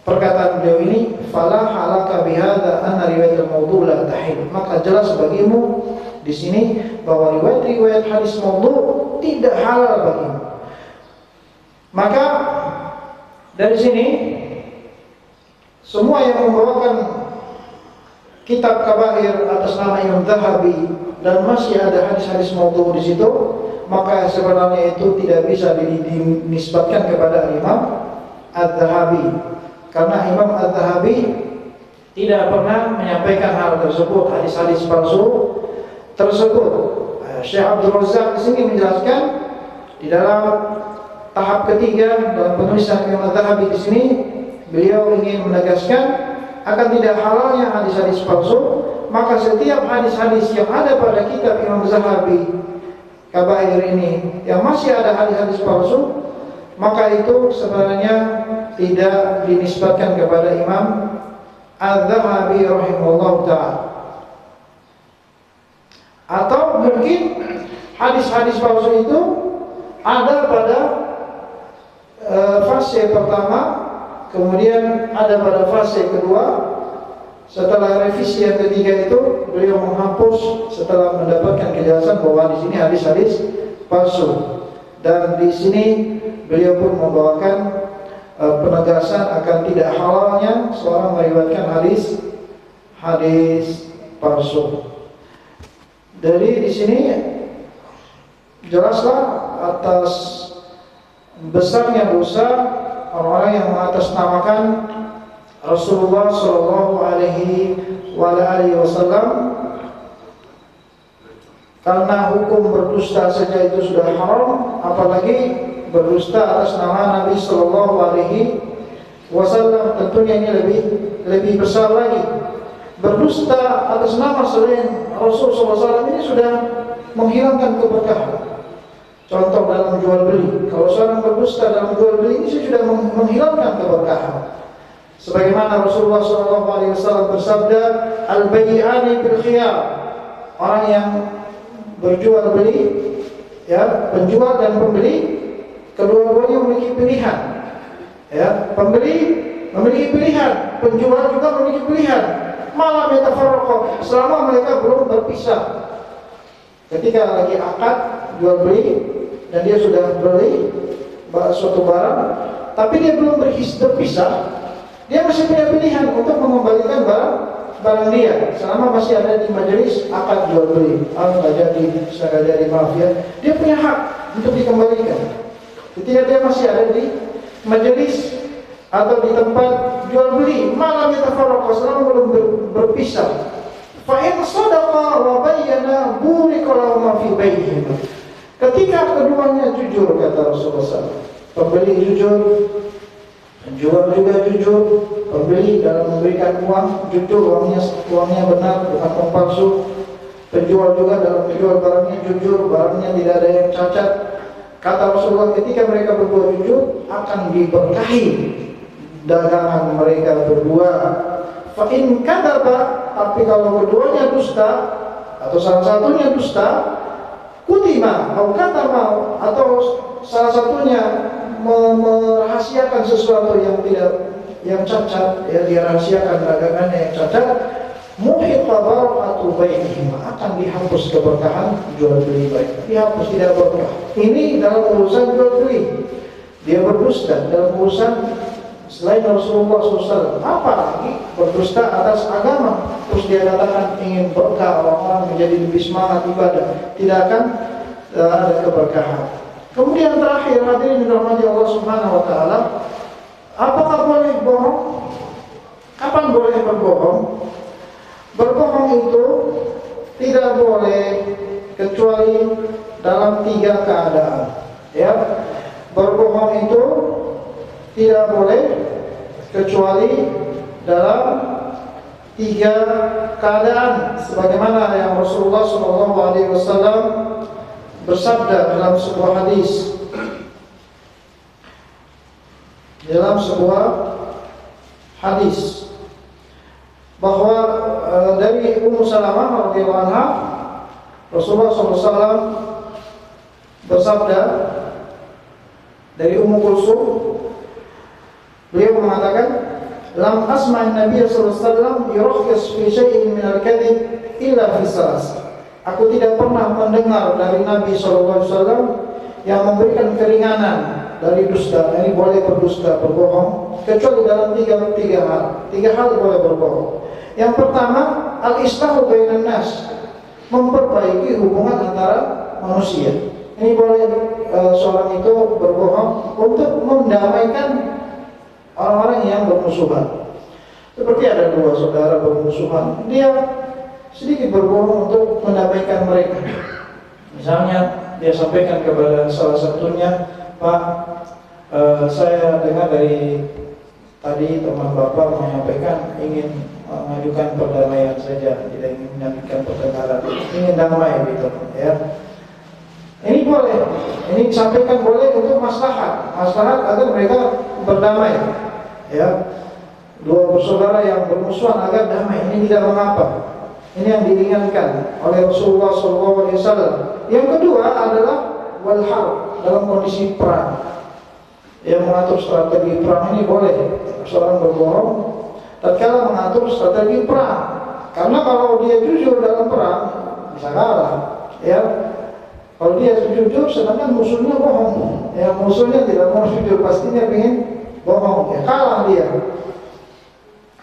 perkataan beliau ini, fala halaka bihadza anna riwayat al-mawdu' la tahil. Maka jelas bagimu di sini bahwa riwayat hadis maudhu' tidak halal bagimu. Maka dari sini semua yang membawakan kitab kabair atas nama Imam Zahabi dan masih ada hadis-hadis maudhu' di situ, maka sebenarnya itu tidak bisa dinisbatkan kepada Imam Az-Zahabi, karena Imam Az-Zahabi tidak pernah menyampaikan hal tersebut, hadis-hadis palsu tersebut. Syekh Abdul Razak di sini menjelaskan di dalam tahap ketiga dalam penulisan Imam Az-Zahabi di sini, beliau ingin menegaskan akan tidak halalnya hadis-hadis palsu. Maka setiap hadis-hadis yang ada pada kitab Imam Az-Zahabi kabair ini yang masih ada hadis-hadis palsu, maka itu sebenarnya tidak dinisbatkan kepada Imam Az-Zahabi rahimahullah ta'ala. Atau mungkin hadis-hadis palsu itu ada pada fase pertama, kemudian ada pada fase kedua. Setelah revisi yang ketiga itu, beliau menghapus setelah mendapatkan kejelasan bahwa di sini hadis-hadis palsu. Dan di sini beliau pun membawakan penegasan akan tidak halalnya seorang meriwayatkan hadis palsu. Dari di sini jelaslah atas besarnya dosa orang-orang yang mengatasnamakan Rasulullah Shallallahu Alaihi Wasallam, karena hukum berdusta saja itu sudah haram, apalagi berdusta atas nama Nabi Shallallahu Alaihi Wasallam. Tentunya ini lebih besar lagi. Berdusta atas nama selain Rasul SAW ini sudah menghilangkan keberkahan. Contoh dalam jual beli, kalau seorang berdusta dalam jual beli ini sudah menghilangkan keberkahan. Sebagaimana Rasulullah SAW bersabda, al-bay'ani bil khiyar, orang yang berjual beli, ya, penjual dan pembeli, kedua-duanya memiliki pilihan. Ya, pembeli memiliki pilihan, penjual juga memiliki pilihan. Malam yatafarraqa, selama mereka belum berpisah. Ketika lagi akad jual beli dan dia sudah beli suatu barang, tapi dia belum berpisah, dia masih punya pilihan untuk mengembalikan barang dia selama masih ada di majelis akad jual beli. Nggak jadi, saya nggak jadi, maaf ya. Dia punya hak untuk dikembalikan ketika dia masih ada di majelis atau di tempat jual beli. Malam yatafarraqa, selama belum berpisah. Fa in sadaqa wa bayyana burika lahum fi baihim. Ketika keduanya jujur, kata Rasulullah SAW, pembeli jujur, penjual juga jujur, pembeli dalam memberikan uang jujur, uangnya benar, bukan uang palsu. Penjual juga dalam menjual barangnya jujur, barangnya tidak ada yang cacat. Kata Rasulullah, ketika mereka berdua jujur, akan diberkahi dagangan mereka berdua. Fa in kadzaba, tapi kalau keduanya dusta atau salah satunya dusta, kutima atau katama, atau salah satunya merahasiakan sesuatu yang cacat, ya, dia rahasiakan dagangannya yang cacat, muhiqa barakatu bainihim, akan dihapus keberkahan jual beli mereka, dihapus, tidak berkah. Ini dalam urusan jual beli. Dia berdusta dalam urusan selain Rasulullah SAW, apalagi berdusta atas agama. Terus dia katakan ingin berkah, orang-orang menjadi lebih semangat ibadah, tidak akan ada keberkahan. Kemudian terakhir, hadirin dirahmati Allah Subhanahu wa taala, apakah boleh bohong? Kapan boleh berbohong? Berbohong itu tidak boleh kecuali dalam 3 keadaan. Ya, berbohong itu tidak boleh kecuali dalam 3 keadaan, sebagaimana yang Rasulullah SAW bersabda dalam sebuah hadis, bahwa dari Ummu Salamah radhiyallahu anha, Rasulullah SAW bersabda dari Ummu Kulsum, beliau mengatakan, lam asma'in Nabiy sallallahu alaihi wasallam yurakhis fi syai'in min al-kadhib illa fi salas. Aku tidak pernah mendengar dari Nabi sallallahu alaihi wasallam yang memberikan keringanan dari dusta, ini boleh berdusta, berbohong, kecuali dalam tiga hal. 3 hal boleh berbohong. Yang pertama, al-islahu bainan nas, memperbaiki hubungan antara manusia. Ini boleh seorang itu berbohong untuk mendamaikan orang-orang yang bermusuhan. Seperti ada 2 saudara bermusuhan, dia sedikit berbohong untuk mendamaikan mereka. Misalnya dia sampaikan kepada salah satunya, Pak, saya dengar dari tadi teman Bapak menyampaikan ingin mengajukan perdamaian saja, tidak ingin menyambutkan pertengkaran, ingin damai gitu, ya. Ini boleh, ini disampaikan boleh untuk maslahat agar mereka berdamai, ya. 2 bersaudara yang bermusuhan agar damai, ini tidak mengapa. Ini yang diinginkan oleh Rasulullah SAW. Yang kedua adalah wal harb, dalam kondisi perang. Yang mengatur strategi perang ini boleh seorang berbohong tatkala mengatur strategi perang. Karena kalau dia jujur dalam perang bisa kalah, ya. Kalau dia jujur sedangkan musuhnya bohong, ya, musuhnya tidak mau jujur, pastinya ingin bohong, ya, kalah dia.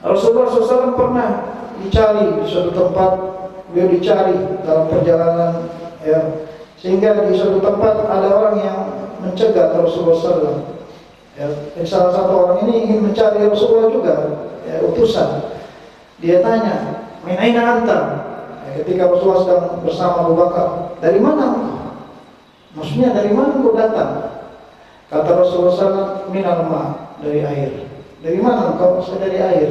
Rasulullah SAW pernah dicari di suatu tempat, beliau dicari dalam perjalanan, ya, sehingga di suatu tempat ada orang yang mencegat Rasulullah SAW. Ya, salah satu orang ini ingin mencari Rasulullah juga, ya, utusan. Dia tanya, "Min aina anta?" Ya, ketika Rasulullah sedang bersama Abu Bakar, "Dari mana engkau?" Maksudnya dari mana engkau datang? Kata Rasulullah SAW, "Minal ma', dari air." Dari mana engkau? Saya dari air.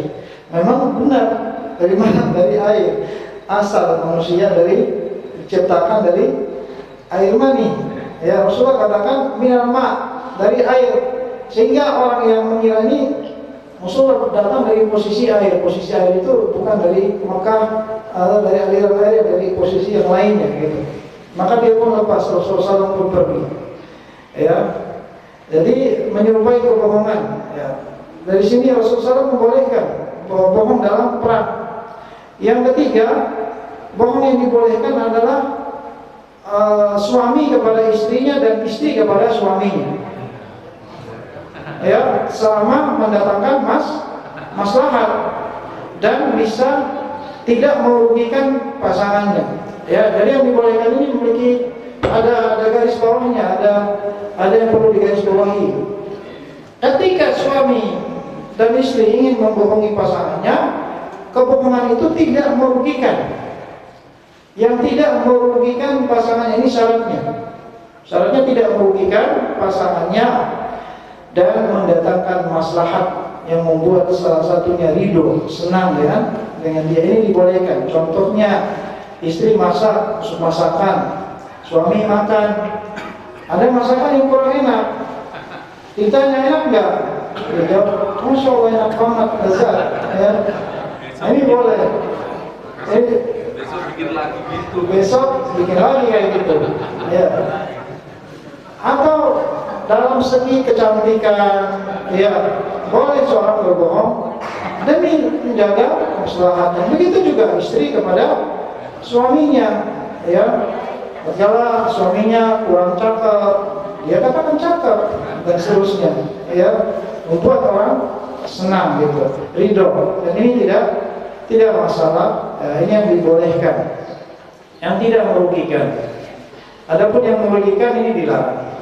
Memang benar, dari mana? Dari air. Asal manusia diciptakan dari air mani. Ya, Rasulullah katakan minal ma', dari air. Sehingga orang yang mengira ini Rasulullah datang dari posisi air. Posisi air itu bukan dari Mekah atau dari aliran air, dari posisi yang lainnya gitu. Maka dia pun lepas, Rasulullah pun pergi. Ya. Jadi menyerupai kebohongan, ya. Dari sini Rasulullah SAW membolehkan bohong dalam perang. Yang ketiga, bohong yang dibolehkan adalah suami kepada istrinya dan istri kepada suaminya. Ya, selama mendatangkan maslahat dan bisa tidak merugikan pasangannya. Ya, jadi yang dibolehkan ini memiliki ada garis bawahnya, ada yang perlu digarisbawahi. Ketika suami dan istri ingin membohongi pasangannya, kebohongan itu tidak merugikan. Yang tidak merugikan pasangannya ini syaratnya. Syaratnya tidak merugikan pasangannya dan mendatangkan maslahat yang membuat salah satunya ridho, senang ya dengan dia, ini dibolehkan. Contohnya istri masak masakan, suami makan, ada masakan yang kurang enak, ditanya enak nggak? Dia jawab, Masya Allah enak banget, lezat. Ya. Ini boleh. Besok bikin lagi gitu. Besok bikin lagi kayak gitu. Ya. Atau dalam segi kecantikan, ya boleh seorang berbohong demi menjaga keselamatan. Begitu juga istri kepada suaminya, ya. Kalau suaminya kurang cakep, dia katakan cakep dan seterusnya, ya, membuat orang senang gitu, ridho. Dan ini tidak masalah. Ini yang dibolehkan, yang tidak merugikan. Adapun yang merugikan ini dilarang.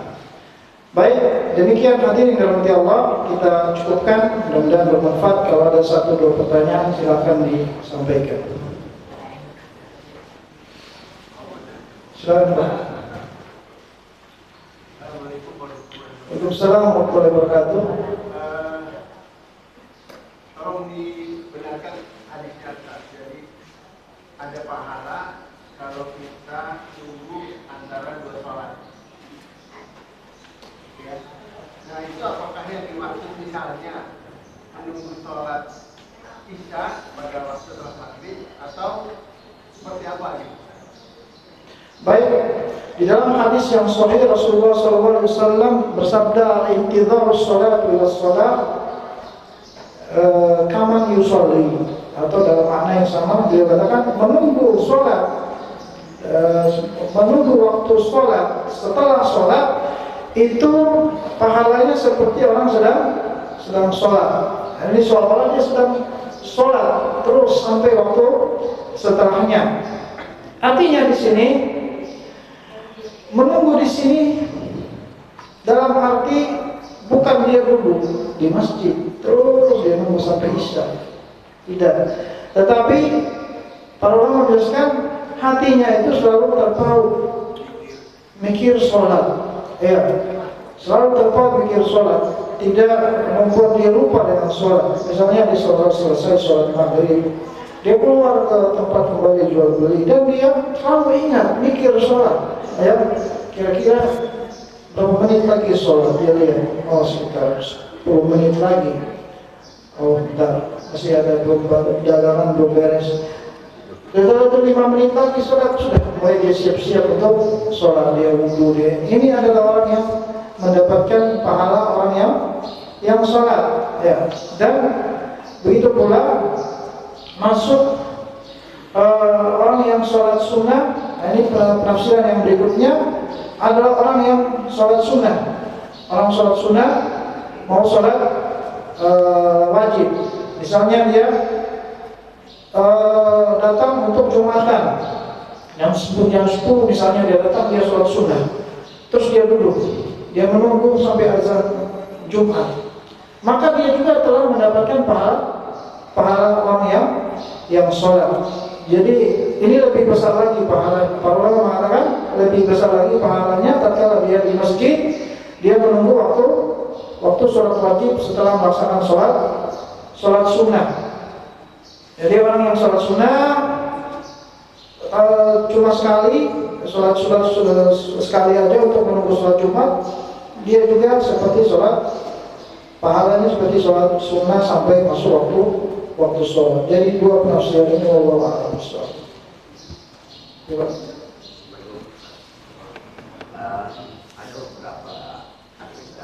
Baik, demikian hadirin dirahmati Allah, kita cukupkan, mudah-mudahan bermanfaat. Kalau ada 1-2 pertanyaan silakan disampaikan. Silakan Pak. Waalaikumsalam warahmatullahi wabarakatuh. Tolong dibenarkan hadis atas. Jadi ada pahala kalau kita tunggu antara 2 sholat. Ya. Nah itu apakah yang dimaksud misalnya menunggu sholat isya pada waktu sholat maghrib atau seperti apa gitu? Baik, di dalam hadis yang sahih Rasulullah SAW bersabda, "Intidharus sholat ila sholat kaman yusolli," atau dalam makna yang sama dia katakan menunggu sholat, menunggu waktu sholat setelah sholat itu pahalanya seperti orang sedang sholat. Ini seolah-olah dia sedang sholat terus sampai waktu setelahnya. Artinya di sini menunggu di sini dalam arti bukan dia duduk di masjid terus dia nunggu sampai isya, tidak. Tetapi para ulama menjelaskan hatinya itu selalu terpaut mikir sholat. Ya, selalu terpaut mikir sholat, tidak membuat dia lupa dengan sholat. Misalnya di sholat selesai sholat maghrib, dia keluar ke tempat kembali jual beli dan dia selalu ingat mikir sholat. Ya, kira-kira berapa menit lagi sholat? Dia lihat, oh sekitar 10 menit lagi. Oh bentar, masih ada dagangan belum beres. Setelah itu 5 menit lagi sholat, sudah mulai dia siap-siap untuk sholat, dia wudhu dia. Ini adalah orang yang mendapatkan pahala orang yang sholat, ya. Dan begitu pula masuk orang yang sholat sunnah. Nah, ini penafsiran yang berikutnya adalah orang yang sholat sunnah. Orang sholat sunnah mau sholat wajib. Misalnya dia datang untuk Jumatan jam 10 misalnya dia datang, dia sholat sunnah, terus dia duduk, dia menunggu sampai azan Jumat, maka dia juga telah mendapatkan pahala orang yang sholat. Jadi ini lebih besar lagi pahala. Para ulama mengatakan lebih besar lagi pahalanya tatkala dia di masjid, dia menunggu waktu sholat wajib setelah melaksanakan sholat sunnah. Jadi orang yang sholat sunnah cuma sekali, sholat sekali aja untuk menunggu sholat Jumat, dia juga seperti sholat, pahalanya seperti sholat sunnah sampai masuk waktu sholat. Jadi 2 penafsiran ini wallahu a'lam bishawab. Ada beberapa hadis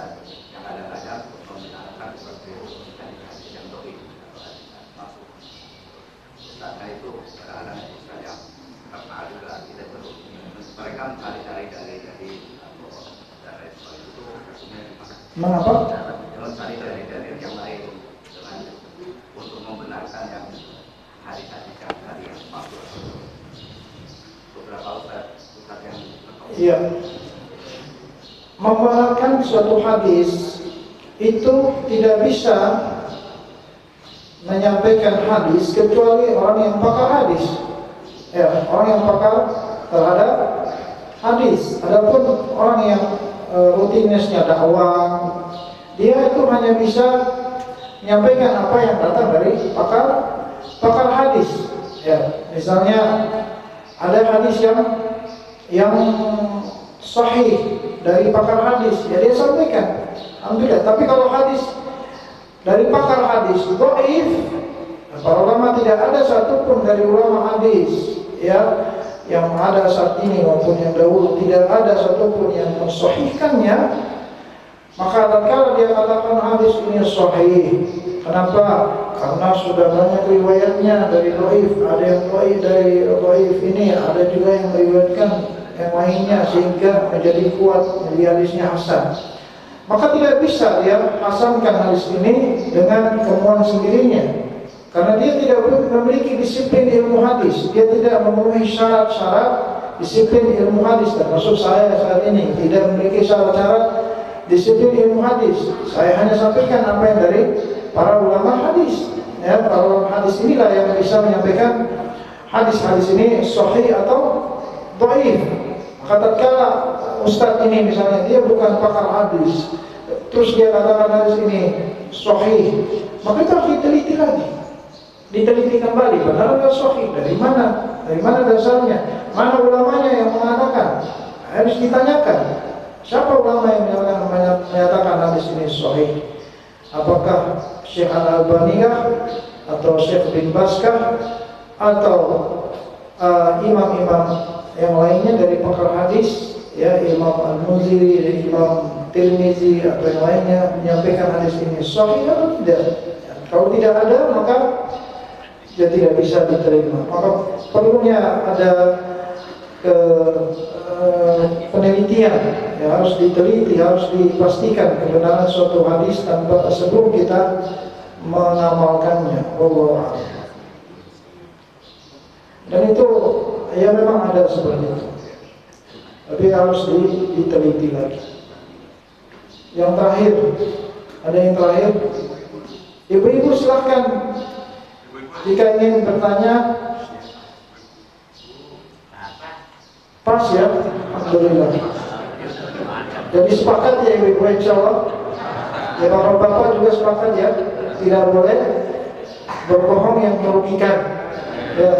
yang kadang-kadang membenarkan seperti Mengapa? Mencari dalil-dalil yang lain untuk membenarkan yang hadis-hadis yang tadi yang maksud beberapa ustaz yang Iya. Membenarkan suatu hadis itu tidak bisa menyampaikan hadis kecuali orang yang pakar hadis. Ya, orang yang pakar terhadap hadis. Adapun orang yang rutinisnya dakwah, dia itu hanya bisa menyampaikan apa yang datang dari pakar hadis. Ya, misalnya ada hadis yang sahih dari pakar hadis, ya dia sampaikan. Alhamdulillah. Tapi kalau hadis dari pakar hadis dhaif, para ulama tidak ada satupun dari ulama hadis ya yang ada saat ini maupun yang dahulu tidak ada satupun yang mensahihkannya. Maka tatkala dia katakan hadis ini sahih, kenapa? Karena sudah banyak riwayatnya dari dhaif, ada yang dhaif dari dhaif ini, ada juga yang meriwayatkan yang lainnya sehingga menjadi kuat, menjadi hadisnya hasan. Maka tidak bisa dia hasankan hadis ini dengan kemauan sendirinya, karena dia tidak memiliki disiplin ilmu hadis. Dia tidak memenuhi syarat-syarat disiplin ilmu hadis. Termasuk saya saat ini tidak memiliki syarat-syarat disiplin ilmu hadis. Saya hanya sampaikan apa yang dari para ulama hadis. Ya, para ulama hadis inilah yang bisa menyampaikan hadis-hadis ini sahih atau dhaif. Maka tatkala ustaz ini misalnya dia bukan pakar hadis, terus dia katakan hadis ini sahih, maka itu harus diteliti lagi, diteliti kembali benar atau sahih, dari mana dasarnya, mana ulamanya yang mengatakan. Harus ditanyakan siapa ulama yang menyatakan hadis ini sahih. Apakah Syekh Al-Albani atau Syekh bin Baz atau imam-imam yang lainnya dari pakar hadis, ya Imam Al-Muziri, Imam Tirmizi atau yang lainnya menyampaikan hadis ini sahih atau tidak. Ya, kalau tidak ada maka dia tidak bisa diterima. Maka perlunya ada penelitian, ya, harus diteliti, harus dipastikan kebenaran suatu hadis sebelum kita mengamalkannya. Wallahu a'lam. Dan itu ya memang ada seperti itu, tapi harus diteliti lagi. Yang terakhir, ada yang terakhir. Ibu-ibu silahkan jika ingin bertanya. Pas ya, alhamdulillah. Jadi sepakat ya ibu-ibu, insya Allah. Ya bapak-bapak juga sepakat ya, tidak boleh berbohong yang merugikan. Ya.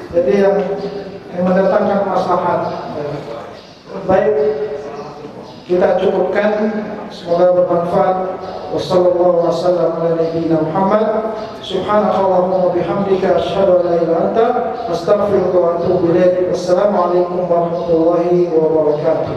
Jadi yang mendatangkan maslahat. Baik, kita cukupkan. Semoga bermanfaat. Wassallallahu wasallam ala nabiyyina Muhammad. Subhanakallahumma bihamdika asyhadu an la ilaha illa anta astaghfiruka wa atubu ilaik. Wassalamualaikum warahmatullahi wabarakatuh.